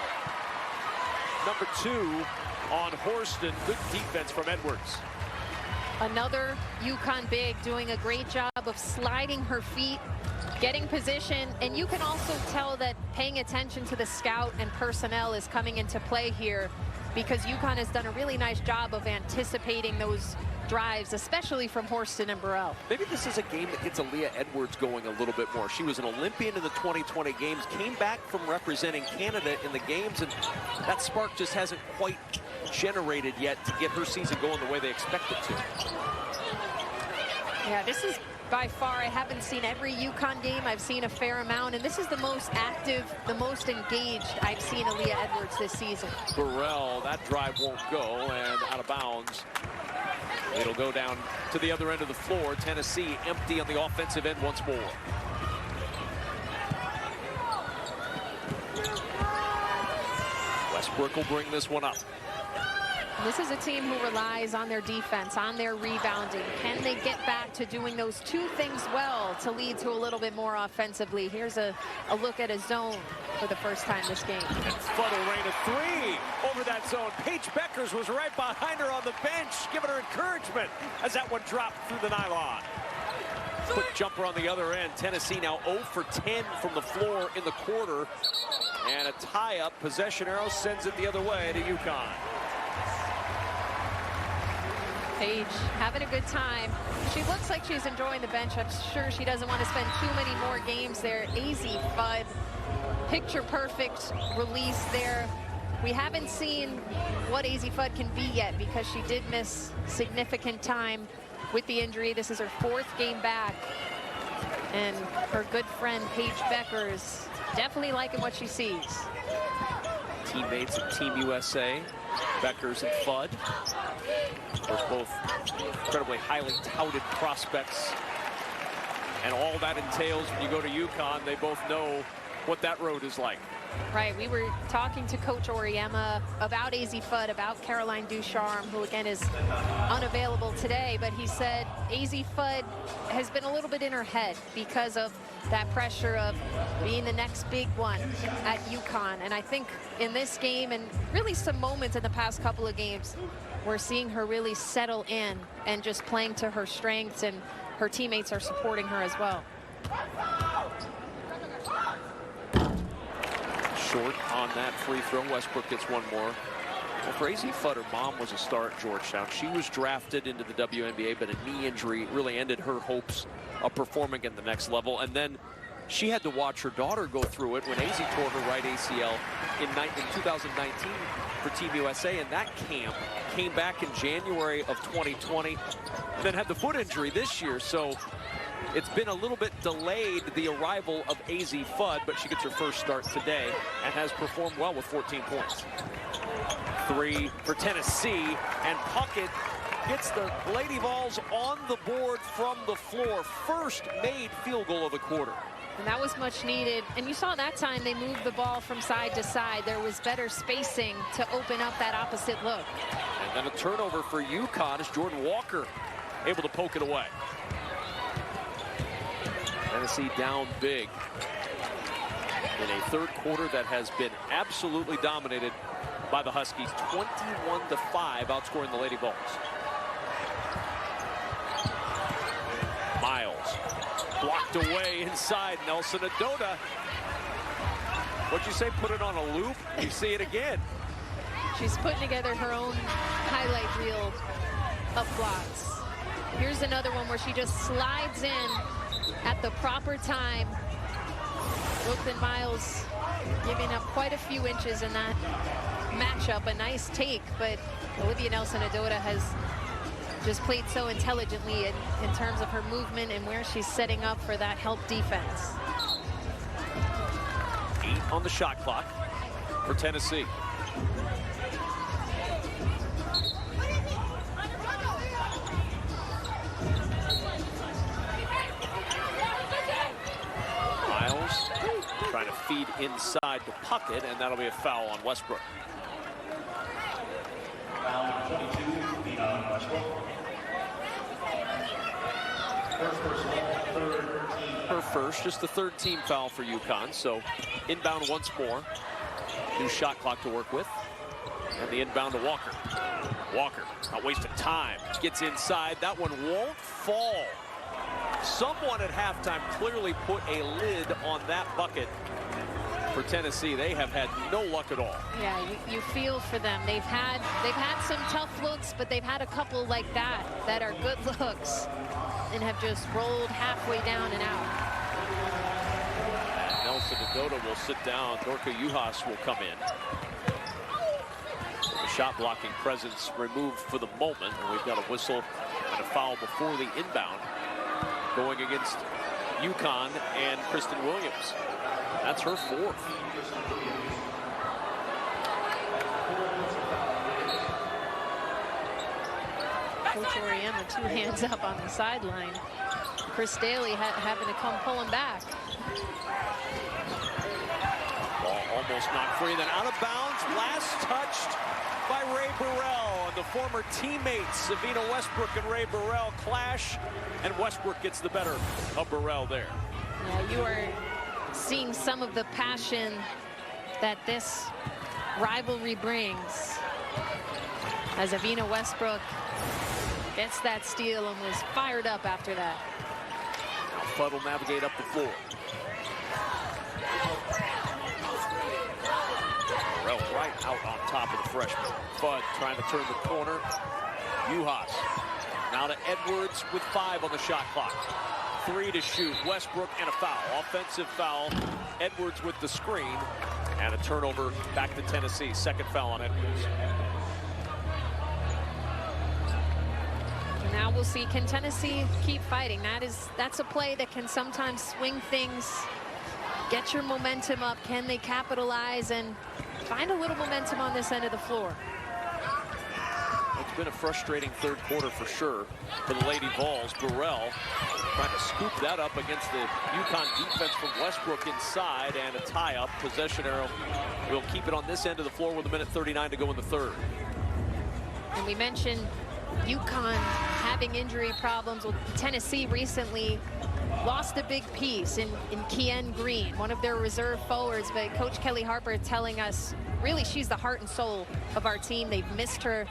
Number 2 on Horston. Good defense from Edwards. Another UConn big doing a great job of sliding her feet, getting position, and you can also tell that paying attention to the scout and personnel is coming into play here, because UConn has done a really nice job of anticipating those drives, especially from Horston and Burrell. Maybe this is a game that gets Aaliyah Edwards going a little bit more. She was an Olympian in the 2020 games, came back from representing Canada in the games, and that spark just hasn't quite generated yet to get her season going the way they expect it to. Yeah, this is by far, I haven't seen every UConn game. I've seen a fair amount, and this is the most active, the most engaged I've seen Aaliyah Edwards this season. Burrell, that drive won't go, and out of bounds. It'll go down to the other end of the floor. Tennessee empty on the offensive end once more. Westbrook will bring this one up. This is a team who relies on their defense, on their rebounding. Can they get back to doing those two things well to lead to a little bit more offensively? Here's a look at a zone for the first time this game. And Fudd will rain a three over that zone. Paige Beckers was right behind her on the bench, giving her encouragement as that one dropped through the nylon. Quick jumper on the other end. Tennessee now 0 for 10 from the floor in the quarter. And a tie-up. Possession arrow sends it the other way to UConn. Paige having a good time. She looks like she's enjoying the bench. I'm sure she doesn't want to spend too many more games there. AZ Fudd, picture perfect release there. We haven't seen what AZ Fudd can be yet because she did miss significant time with the injury. This is her 4th game back. And her good friend Paige Beckers definitely liking what she sees. Teammates of Team USA, Beckers and Fudd. They're both incredibly highly touted prospects. And all that entails when you go to UConn, they both know what that road is like. Right, we were talking to Coach Oriema about AZ Fudd, about Caroline Ducharme, who again is unavailable today, but he said AZ Fudd has been a little bit in her head because of that pressure of being the next big one at UConn. And I think in this game, and really some moments in the past couple of games, we're seeing her really settle in and just playing to her strengths, and her teammates are supporting her as well. Short on that free throw. Westbrook gets one more. Well, for AZ Fudd, her mom was a star at Georgetown. She was drafted into the WNBA, but a knee injury really ended her hopes of performing at the next level. And then she had to watch her daughter go through it when AZ tore her right ACL in 2019 for Team USA. And that camp came back in January of 2020 and then had the foot injury this year. So it's been a little bit delayed, the arrival of AZ Fudd, but she gets her first start today and has performed well with 14 points. Three for Tennessee, and Puckett gets the Lady Vols on the board from the floor. First made field goal of the quarter. And that was much needed. And you saw that time they moved the ball from side to side. There was better spacing to open up that opposite look. And then a turnover for UConn as Jordan Walker able to poke it away. Tennessee down big in a third quarter that has been absolutely dominated by the Huskies. 21-5, outscoring the Lady Vols. Miles blocked away inside. Nelson Adota. What'd you say? Put it on a loop? You see it again. She's putting together her own highlight reel of blocks. Here's another one where she just slides in at the proper time. Brooklyn Miles giving up quite a few inches in that matchup. A nice take, but Olivia Nelson-Adota has just played so intelligently in terms of her movement and where she's setting up for that help defense. 8 on the shot clock for Tennessee. Miles trying to feed inside to Puckett, and that'll be a foul on Westbrook. Foul 22, Leon Westbrook. Her first, just the third team foul for UConn. So inbound once more. New shot clock to work with. And the inbound to Walker. Walker, not wasting time, gets inside. That one won't fall. Someone at halftime clearly put a lid on that bucket. for Tennessee. They have had no luck at all. Yeah, you feel for them. They've had some tough looks, but they've had a couple like that are good looks and have just rolled halfway down and out. And Nelson Dodota will sit down. Dorka Juhas will come in. The shot blocking presence removed for the moment, and we've got a whistle and a foul before the inbound going against UConn and Kristen Williams. That's her fourth. Coach Oriema, 2 hands up on the sideline. Chris Daly having to come pull him back. Ball almost knocked free, then out of bounds. Last touched by Ray Burrell, and the former teammates Savina Westbrook and Ray Burrell clash, and Westbrook gets the better of Burrell there. Yeah, you are seeing some of the passion that this rivalry brings as Savina Westbrook gets that steal and was fired up after that. Now Fudd will navigate up the floor. Burrell right out on top of the freshman. Fudd trying to turn the corner. Juhas now to Edwards with 5 on the shot clock. 3 to shoot. Westbrook and a foul. Offensive foul. Edwards with the screen. And a turnover back to Tennessee. Second foul on Edwards. Now we'll see, can Tennessee keep fighting? That's a play that can sometimes swing things, get your momentum up. Can they capitalize and find a little momentum on this end of the floor? It's been a frustrating third quarter for sure for the Lady Vols. Burrell trying to scoop that up against the UConn defense from Westbrook inside, and a tie-up. Possession arrow will keep it on this end of the floor with 1:39 to go in the third. And we mentioned UConn having injury problems. Well, Tennessee recently lost a big piece in Kien Green, one of their reserve forwards, but Coach Kelly Harper telling us really she's the heart and soul of our team. They've missed her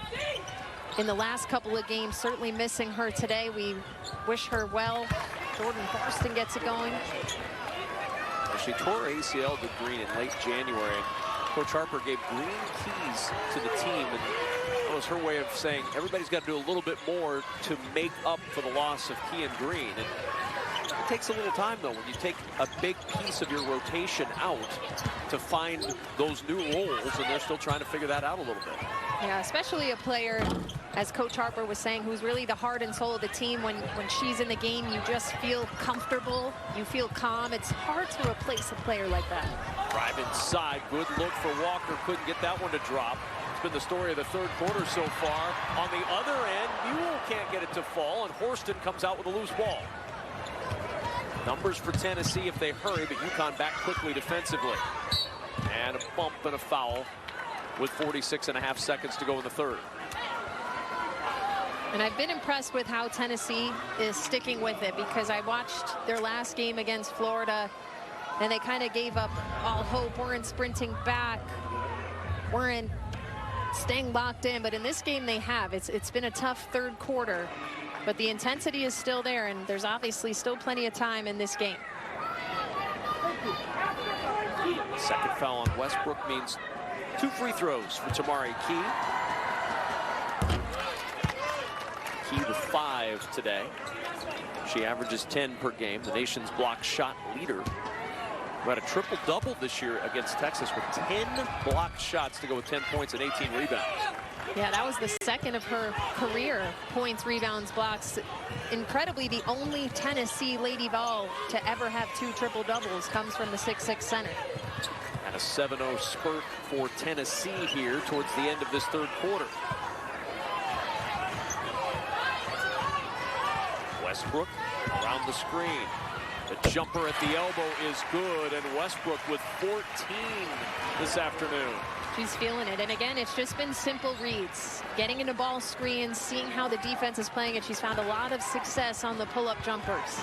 in the last couple of games, certainly missing her today. We wish her well. Jordan Horston gets it going. She tore ACL to Green in late January. Coach Harper gave Green keys to the team, and that was her way of saying everybody's got to do a little bit more to make up for the loss of Kien Green. And it takes a little time, though, when you take a big piece of your rotation out to find those new roles, and they're still trying to figure that out a little bit. Yeah, especially a player, as Coach Harper was saying, who's really the heart and soul of the team. When she's in the game, you just feel comfortable, you feel calm. It's hard to replace a player like that. Drive inside, good look for Walker, couldn't get that one to drop. It's been the story of the third quarter so far. On the other end, Newell can't get it to fall, and Horston comes out with a loose ball. Numbers for Tennessee if they hurry, but UConn back quickly defensively. And a bump and a foul with 46.5 seconds to go in the third. And I've been impressed with how Tennessee is sticking with it, because I watched their last game against Florida and they kind of gave up all hope. Weren't sprinting back, weren't staying locked in, but in this game they have. It's been a tough third quarter, but the intensity is still there, and there's obviously still plenty of time in this game. Second foul on Westbrook means 2 free throws for Tamari Key. Key with 5 today. She averages 10 per game, the nation's block shot leader. Who had a triple-double this year against Texas with 10 blocked shots to go with 10 points and 18 rebounds. Yeah, that was the second of her career points, rebounds, blocks. Incredibly, the only Tennessee Lady Vol to ever have 2 triple-doubles comes from the 6'6" center. And a 7-0 spurt for Tennessee here towards the end of this third quarter. Westbrook around the screen. The jumper at the elbow is good, and Westbrook with 14 this afternoon. She's feeling it, and again, it's just been simple reads. Getting into ball screens, seeing how the defense is playing, and she's found a lot of success on the pull-up jumpers.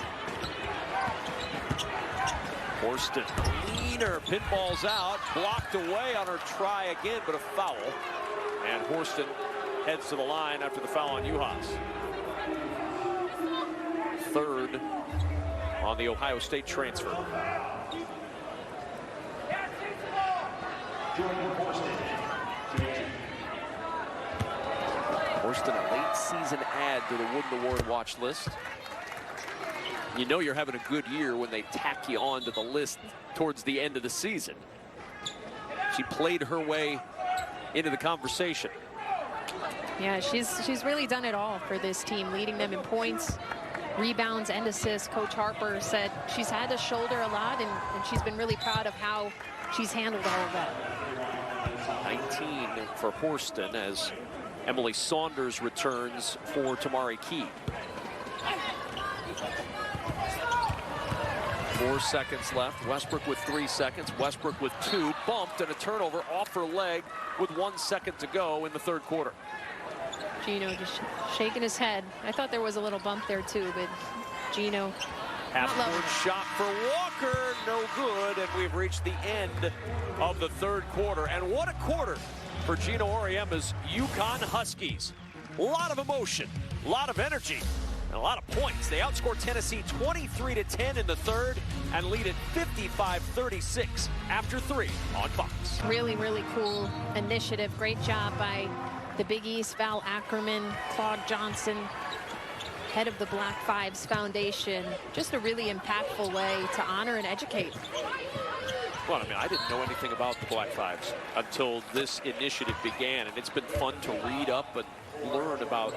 Horston, leaner, pinballs out, blocked away on her try again, but a foul. And Horston heads to the line after the foul on Juhas. Third on the Ohio State transfer. Horston, a late season add to the Wooden Award watch list. You know you're having a good year when they tack you on to the list towards the end of the season. She played her way into the conversation. Yeah, she's really done it all for this team, leading them in points, rebounds, and assists. Coach Harper said she's had to shoulder a lot, and she's been really proud of how she's handled all of that. 19 for Horston as Emily Saunders returns for Tamari Key. 4 seconds left. Westbrook with 3 seconds. Westbrook with 2. Bumped and a turnover off her leg with 1 second to go in the third quarter. Gino just shaking his head. I thought there was a little bump there too, but Gino. Half-court shot for Walker, no good, and we've reached the end of the third quarter. And what a quarter for Gino Auriemma's UConn Huskies. A lot of emotion, a lot of energy, and a lot of points. They outscored Tennessee 23-10 in the third and lead at 55-36 after 3 on Fox. Really, really cool initiative. Great job by the Big East, Val Ackerman, Claude Johnson, head of the Black Fives Foundation. Just a really impactful way to honor and educate. Well, I mean, I didn't know anything about the Black Fives until this initiative began, and it's been fun to read up and learn about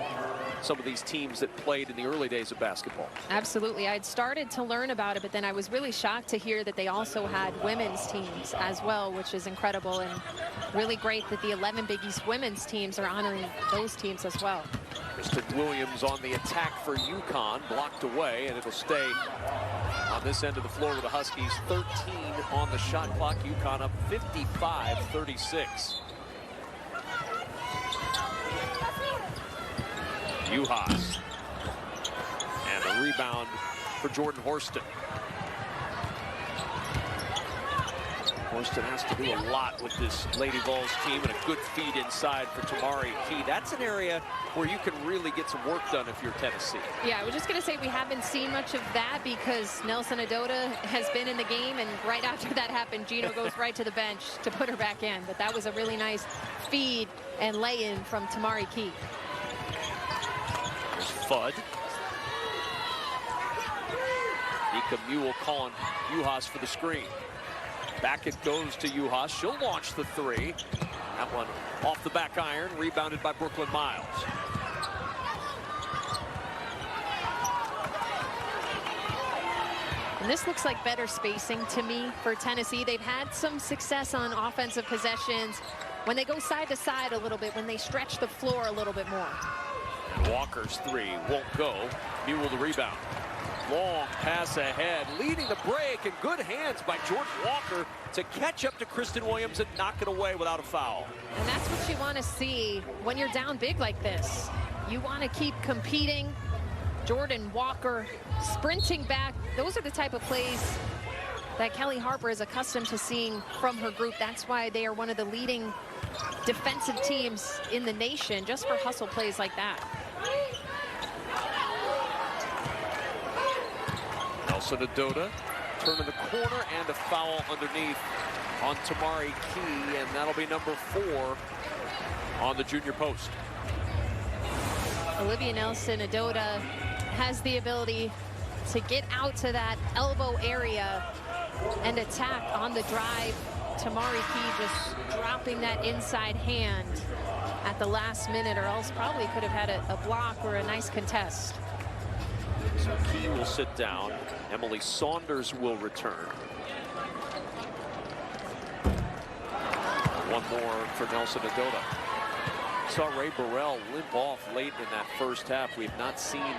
some of these teams that played in the early days of basketball. Absolutely. I'd started to learn about it, but then I was really shocked to hear that they also had women's teams as well, which is incredible, and really great that the 11 Big East women's teams are honoring those teams as well. Kristen Williams on the attack for UConn, blocked away, and it'll stay on this end of the floor with the Huskies. 13 on the shot clock. UConn up 55-36. Juhas. And a rebound for Jordan Horston. Horston has to do a lot with this Lady Vols team, and a good feed inside for Tamari Key. That's an area where you can really get some work done if you're Tennessee. Yeah, I was just going to say we haven't seen much of that because Nelson Adota has been in the game, and right after that happened, Gino goes right to the bench to put her back in. But that was a really nice feed and lay-in from Tamari Key. There's Fudd. Nika Mule calling Juhas for the screen. Back it goes to Juhas. She'll launch the three. That one off the back iron, rebounded by Brooklyn Miles. And this looks like better spacing to me for Tennessee. They've had some success on offensive possessions when they go side to side a little bit, when they stretch the floor a little bit more. And Walker's three won't go. Mule the rebound. Long pass ahead, leading the break, and good hands by Jordan Walker to catch up to Kristen Williams and knock it away without a foul. And that's what you want to see when you're down big like this. You want to keep competing. Jordan Walker sprinting back. Those are the type of plays that Kelly Harper is accustomed to seeing from her group. That's why they are one of the leading defensive teams in the nation, just for hustle plays like that. Nelson Adota turning the corner, and a foul underneath on Tamari Key, and that'll be number 4 on the junior post. Olivia Nelson Adota has the ability to get out to that elbow area and attack on the drive. Tamari Key just dropping that inside hand at the last minute, or else probably could have had a block or a nice contest. So Key will sit down. Emily Saunders will return. One more for Nelson Adota. Saw Ray Burrell limp off late in that first half. We've not seen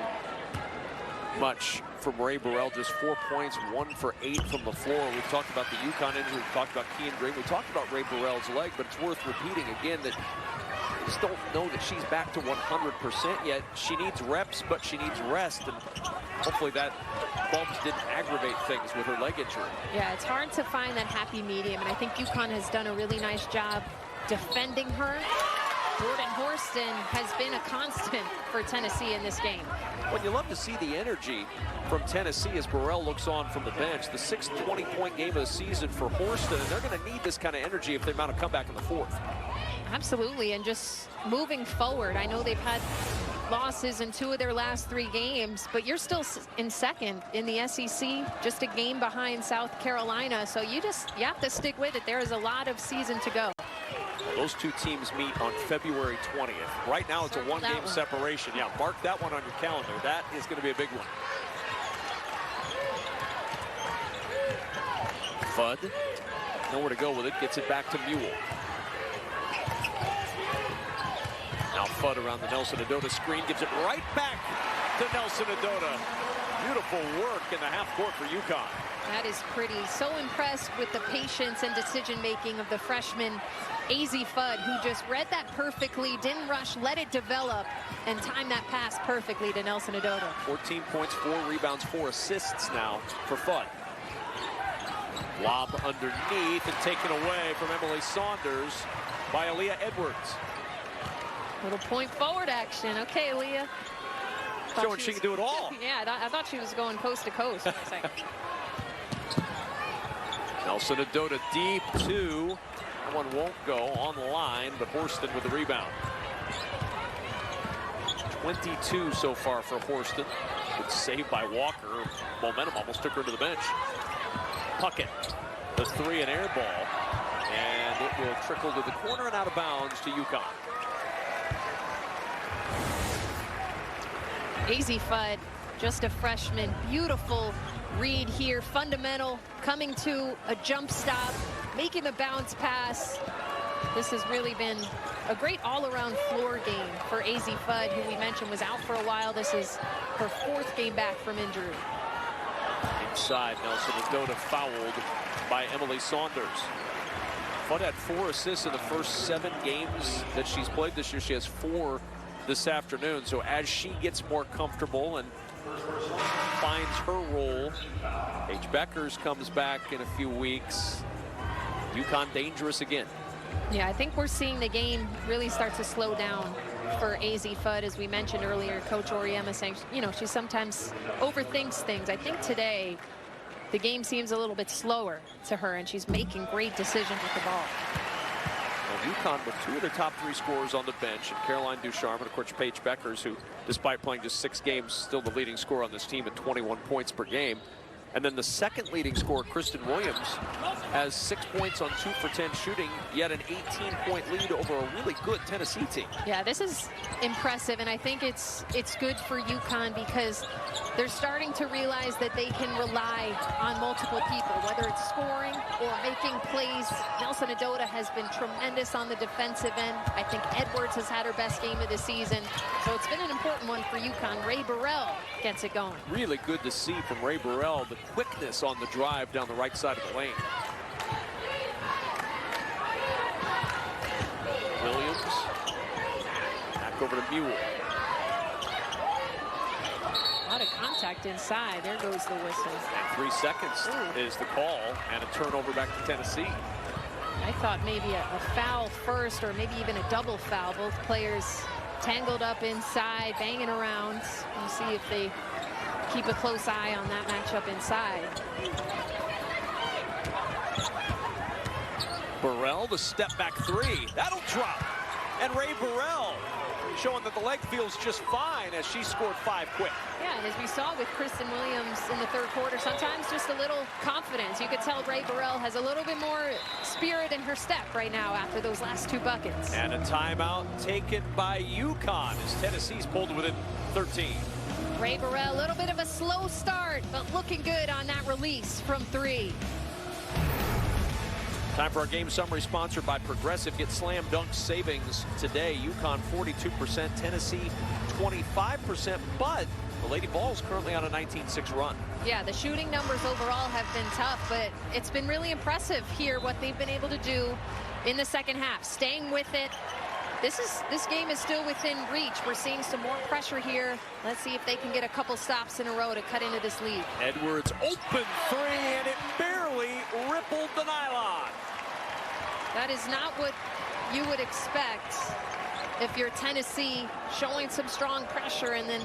much from Ray Burrell. Just 4 points, 1 for 8 from the floor. We've talked about the UConn injury. We've talked about Kean Green. We talked about Ray Burrell's leg, but it's worth repeating again that we just don't know that she's back to 100% yet. She needs reps, but she needs rest, and hopefully that bump didn't aggravate things with her leg injury. Yeah, it's hard to find that happy medium, and I think UConn has done a really nice job defending her. Jordan Horston has been a constant for Tennessee in this game. Well, you love to see the energy from Tennessee as Burrell looks on from the bench. The 6th 20-point game of the season for Horston, and they're going to need this kind of energy if they mount a comeback in the 4th. Absolutely, and just moving forward. I know they've had losses in 2 of their last 3 games, but you're still in 2nd in the SEC, just a game behind South Carolina. So you have to stick with it. There is a lot of season to go. Those 2 teams meet on February 20th. Right now, it's a 1-game separation. Yeah, mark that one on your calendar. That is going to be a big one. Fudd, nowhere to go with it. Gets it back to Mule. Now Fudd around the Nelson Adota screen. Gives it right back to Nelson Adota. Beautiful work in the half court for UConn. That is pretty. So impressed with the patience and decision-making of the freshman, A.Z. Fudd, who just read that perfectly, didn't rush, let it develop, and timed that pass perfectly to Nelson Adota. 14 points, 4 rebounds, 4 assists now for Fudd. Lob underneath and taken away from Emily Saunders by Aaliyah Edwards. Little point forward action. Okay, Aaliyah. Showing she can do it all. Yeah, I thought she was going coast to coast. Nelson Adota deep 2. That one won't go on the line, but Horston with the rebound. 22 so far for Horston. Good save by Walker. Momentum almost took her to the bench. Puckett, the 3 and air ball, and it will trickle to the corner and out of bounds to UConn. A.Z. Fudd, just a freshman. Beautiful read here, fundamental, coming to a jump stop, making the bounce pass. This has really been a great all-around floor game for A.Z. Fudd, who we mentioned was out for a while. This is her 4th game back from injury. Inside, Nelson Adota fouled by Emily Saunders. Fudd had 4 assists in the first 7 games that she's played this year. She has 4 this afternoon. So as she gets more comfortable and finds her role, Paige Beckers comes back in a few weeks. UConn dangerous again. Yeah, I think we're seeing the game really start to slow down for A.Z. Fudd. As we mentioned earlier, Coach Oriema saying, you know, she sometimes overthinks things. I think today the game seems a little bit slower to her, and she's making great decisions with the ball. Well, UConn with 2 of their top 3 scorers on the bench, and Caroline Ducharme and, of course, Paige Beckers, who, despite playing just 6 games, still the leading scorer on this team at 21 points per game. And then the second leading scorer, Kristen Williams, has 6 points on 2 for 10 shooting, yet an 18-point lead over a really good Tennessee team. Yeah, this is impressive, and I think it's good for UConn because they're starting to realize that they can rely on multiple people, whether it's scoring or making plays. Nelson Adota has been tremendous on the defensive end. I think Edwards has had her best game of the season, so it's been an important one for UConn. Ray Burrell gets it going. Really good to see from Ray Burrell the quickness on the drive down the right side of the lane. Williams back over to Mule. A lot of contact inside. There goes the whistle. And 3 seconds is the call, and a turnover back to Tennessee. I thought maybe a foul first, or maybe even a double foul. Both players tangled up inside, banging around. We'll see if they keep a close eye on that matchup inside. Burrell, the step back 3. That'll drop. And Ray Burrell showing that the leg feels just fine as she scored 5 quick. Yeah, and as we saw with Kristen Williams in the 3rd quarter, sometimes just a little confidence. You could tell Ray Burrell has a little bit more spirit in her step right now after those last 2 buckets. And a timeout taken by UConn as Tennessee's pulled within 13. Ray Burrell, a little bit of a slow start, but looking good on that release from 3. Time for our game summary, sponsored by Progressive. Get slam dunk savings today. UConn 42%, Tennessee 25%, but the Lady Vols currently on a 19-6 run. Yeah, the shooting numbers overall have been tough, but it's been really impressive here what they've been able to do in the second half, staying with it. This game is still within reach. We're seeing some more pressure here. Let's see if they can get a couple stops in a row to cut into this lead. Edwards open 3, and it barely rippled the nylon. That is not what you would expect if you're Tennessee, showing some strong pressure, and then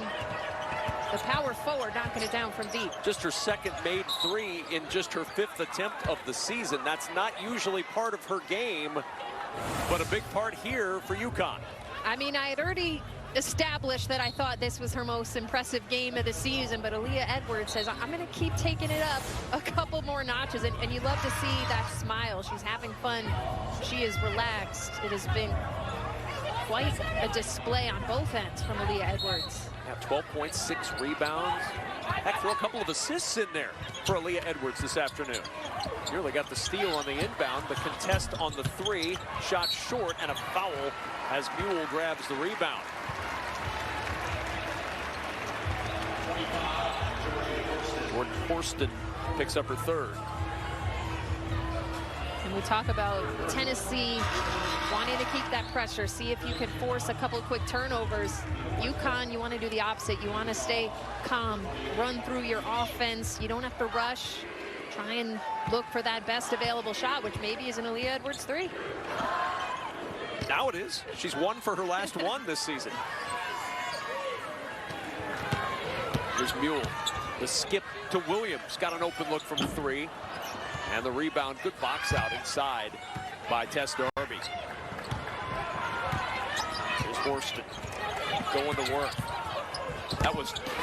the power forward knocking it down from deep. Just her second made three in just her 5th attempt of the season. That's not usually part of her game, but a big part here for UConn. I mean, I had already established that I thought this was her most impressive game of the season, but Aaliyah Edwards says, I'm going to keep taking it up a couple more notches, and you love to see that smile. She's having fun. She is relaxed. It has been quite a display on both ends from Aaliyah Edwards. Yeah, 12 points, 6 rebounds. Heck, throw a couple of assists in there for Aaliyah Edwards this afternoon. Nearly got the steal on the inbound. The contest on the 3, shot short, and a foul as Mule grabs the rebound. Jordan Horston picks up her 3rd. And we talk about Tennessee wanting to keep that pressure, see if you can force a couple quick turnovers. UConn, you want to do the opposite. You want to stay calm, run through your offense. You don't have to rush. Try and look for that best available shot, which maybe is an Aaliyah Edwards 3. Now it is. She's 1 for her last 1 this season. Here's Mule. The skip to Williams. Got an open look from 3. And the rebound, good box out inside by Tess Darby. Here's Horston going to work.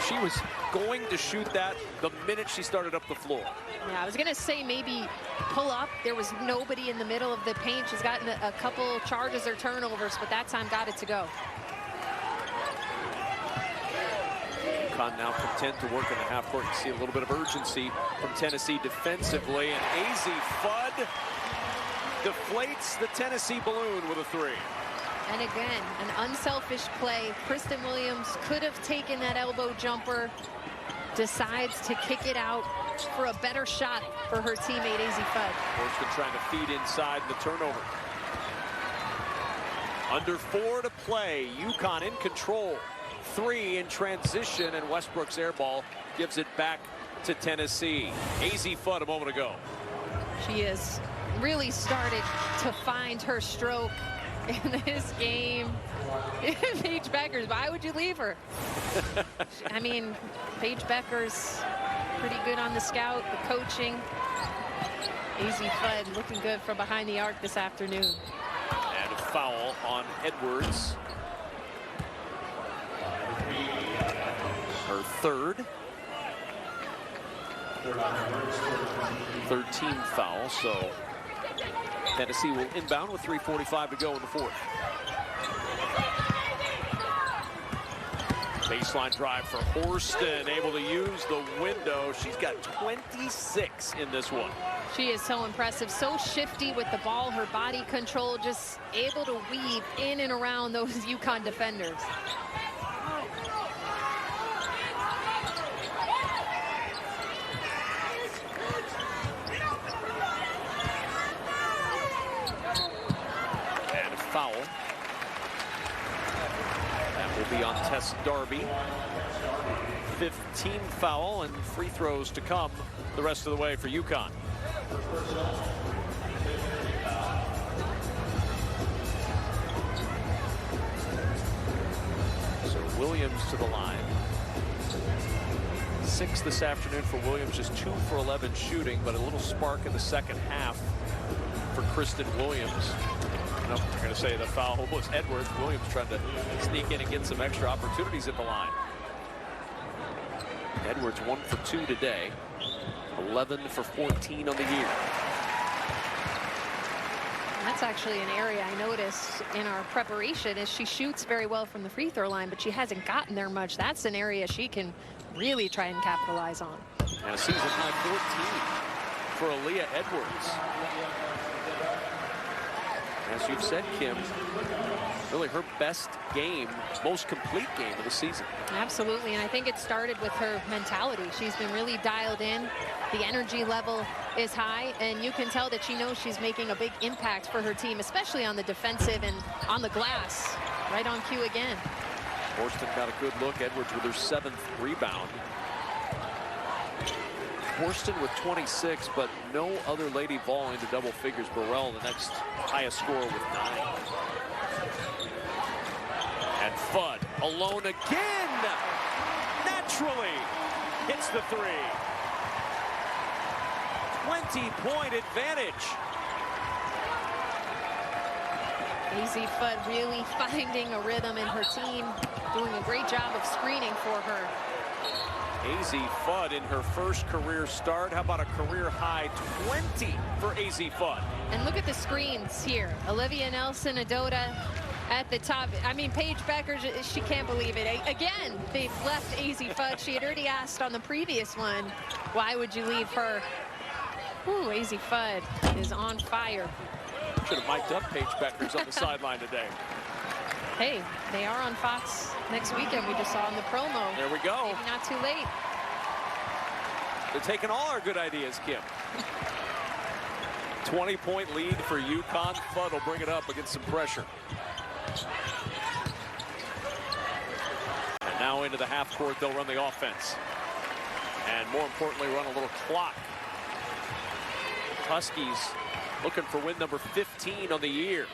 She was going to shoot that the minute she started up the floor. Yeah, I was going to say maybe pull up. There was nobody in the middle of the paint. She's gotten a couple charges or turnovers, but that time got it to go. UConn now content to work in the half court. You see a little bit of urgency from Tennessee defensively, and AZ Fudd deflates the Tennessee balloon with a 3. And again, an unselfish play. Kristen Williams could have taken that elbow jumper, decides to kick it out for a better shot for her teammate AZ Fudd. Horston trying to feed inside the turnover. Under 4 to play, UConn in control. 3 in transition, and Westbrook's air ball gives it back to Tennessee. AZ Fudd a moment ago. She has really started to find her stroke in this game. Paige Beckers, why would you leave her? I mean, Paige Beckers pretty good on the scout, the coaching. AZ Fudd looking good from behind the arc this afternoon. And a foul on Edwards. Her 3rd. 13 foul, so Tennessee will inbound with 3:45 to go in the 4th. Baseline drive for Horston, able to use the window. She's got 26 in this one. She is so impressive, so shifty with the ball, her body control, just able to weave in and around those UConn defenders. Foul. That will be on Tess Darby. 15 foul, and free throws to come the rest of the way for UConn. So Williams to the line. 6 this afternoon for Williams, just 2 for 11 shooting, but a little spark in the second half for Kristen Williams. Nope, you're going to say the foul was Edwards. Williams trying to sneak in and get some extra opportunities at the line. Edwards 1 for 2 today. 11 for 14 on the year. That's actually an area I noticed in our preparation is she shoots very well from the free throw line, but she hasn't gotten there much. That's an area she can really try and capitalize on. And a season high 14 for Aaliyah Edwards. As you've said, Kim, really her best game, most complete game of the season. Absolutely, and I think it started with her mentality. She's been really dialed in. The energy level is high, and you can tell that she knows she's making a big impact for her team, especially on the defensive and on the glass. Right on cue again. Horston got a good look. Edwards with her 7th rebound. Horston with 26, but no other lady ball into double figures. Burrell, the next highest scorer, with 9. And Fudd alone again. Naturally hits the three. 20-point advantage. AZ Fudd really finding a rhythm in her team, doing a great job of screening for her. AZ Fudd in her first career start. How about a career high 20 for AZ Fudd? And look at the screens here. Olivia Nelson-Ododa at the top. I mean, Paige Becker, she can't believe it. Again, they've left AZ Fudd. She had already asked on the previous one, why would you leave her? Ooh, AZ Fudd is on fire. Should have mic'd up Paige Becker's on the sideline today. Hey, they are on Fox next weekend. We just saw in the promo. There we go. Maybe not too late. They're taking all our good ideas, Kim. 20-point lead for UConn. Fudd will bring it up against some pressure. And now into the half court, they'll run the offense. And more importantly, run a little clock. Huskies looking for win number 15 on the year.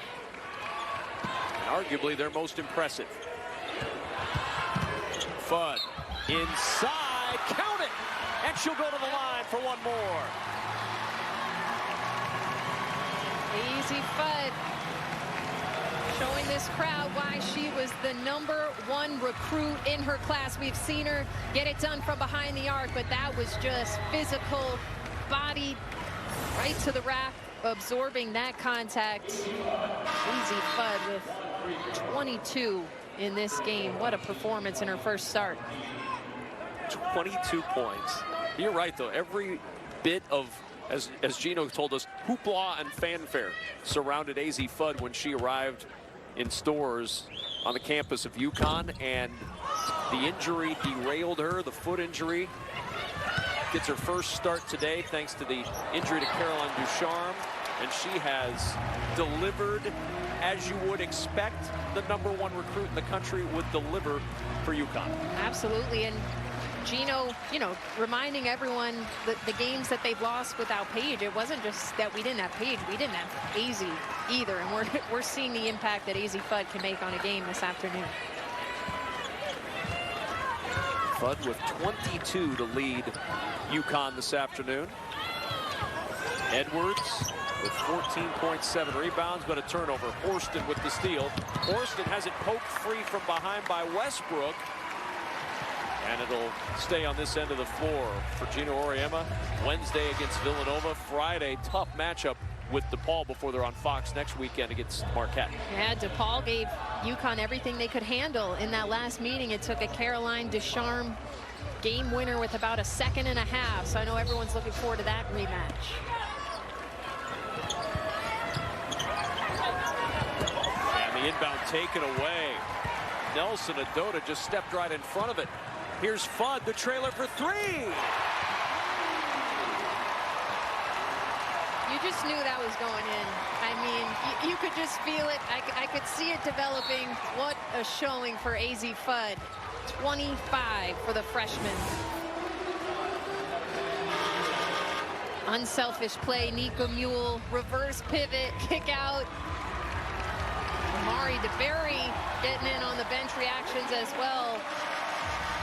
And arguably their most impressive. Fudd inside, count it! And she'll go to the line for one more. AZ Fudd showing this crowd why she was the #1 recruit in her class. We've seen her get it done from behind the arc, but that was just physical, body right to the rack, absorbing that contact. AZ Fudd with 22 in this game. What a performance in her first start. 22 points. You're right, though. Every bit of, as Gino told us, hoopla and fanfare surrounded AZ Fudd when she arrived in stores on the campus of UConn, and the injury derailed her, the foot injury. Gets her first start today thanks to the injury to Caroline Ducharme, and she has delivered as you would expect the #1 recruit in the country would deliver for UConn. Absolutely, and Gino, you know, reminding everyone that the games that they've lost without Paige, it wasn't just that we didn't have Paige, we didn't have AZ either, and we're seeing the impact that AZ Fudd can make on a game this afternoon. Fudd with 22 to lead UConn this afternoon. Edwards with 14.7 rebounds, but a turnover. Horston with the steal. Horston has it poked free from behind by Westbrook. And it'll stay on this end of the floor for Gino Auriemma. Wednesday against Villanova. Friday, tough matchup with DePaul before they're on Fox next weekend against Marquette. Yeah, DePaul gave UConn everything they could handle in that last meeting. It took a Caroline Ducharme game winner with about a second and a half. So I know everyone's looking forward to that rematch. And the inbound taken away. Nelson-Ododa just stepped right in front of it. Here's Fudd, the trailer for three. You just knew that was going in. I mean, you could just feel it. I could see it developing. What a showing for AZ Fudd. 25 for the freshman. Unselfish play, Nika Mule, reverse pivot, kick out. Amari DeBerry getting in on the bench reactions as well.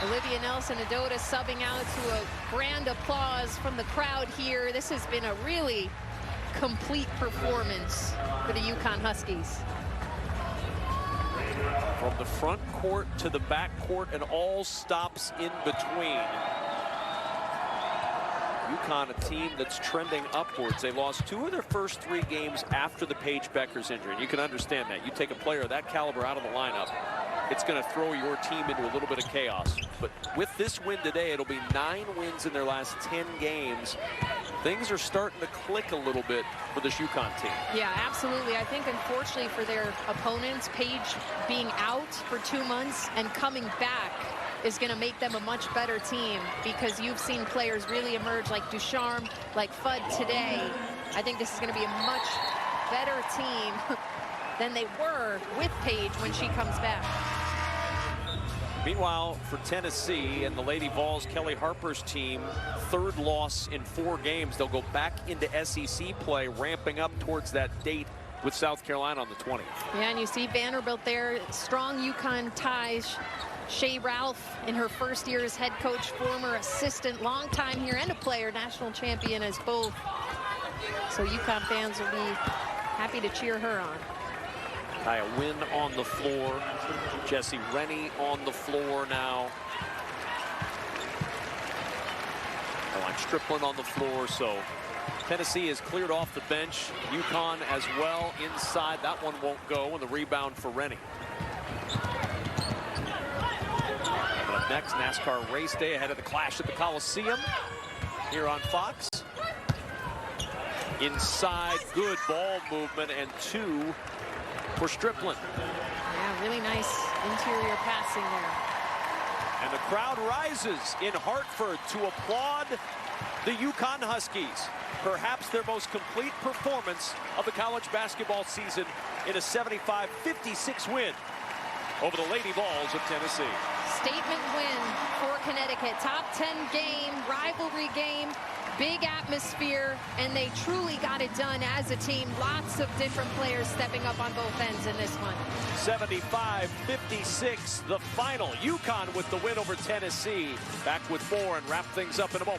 Olivia Nelson-Ododa subbing out to a grand applause from the crowd here. This has been a really complete performance for the UConn Huskies. From the front court to the back court and all stops in between. UConn, a team that's trending upwards. They lost 2 of their first 3 games after the Paige Beckers injury. And you can understand that. You take a player of that caliber out of the lineup, it's going to throw your team into a little bit of chaos. But with this win today, it'll be 9 wins in their last 10 games. Things are starting to click a little bit for this UConn team. Yeah, absolutely. I think, unfortunately for their opponents, Paige being out for 2 months and coming back is going to make them a much better team, because you've seen players really emerge like Ducharme, like Fudd today. I think this is going to be a much better team than they were with Paige when she comes back. Meanwhile, for Tennessee and the Lady Vols, Kelly Harper's team, 3rd loss in 4 games. They'll go back into SEC play, ramping up towards that date with South Carolina on the 20th. Yeah, and you see Vanderbilt there, strong UConn ties. Shea Ralph in her first year as head coach, former assistant, long time here, and a player, national champion as both. So UConn fans will be happy to cheer her on. Kaya Wynn on the floor. Jesse Rennie on the floor now. Caroline Strickland on the floor. So Tennessee has cleared off the bench. UConn as well inside. That one won't go, and the rebound for Rennie. Coming up next, NASCAR race day ahead of the clash at the Coliseum here on Fox. Inside, good ball movement, and 2 for Strickland. Yeah, really nice interior passing there. And the crowd rises in Hartford to applaud the UConn Huskies. Perhaps their most complete performance of the college basketball season in a 75-56 win over the Lady Vols of Tennessee. Statement win for Connecticut. Top 10 game, rivalry game, big atmosphere, and they truly got it done as a team. Lots of different players stepping up on both ends in this one. 75-56, the final. UConn with the win over Tennessee. Back with more and wrap things up in a moment.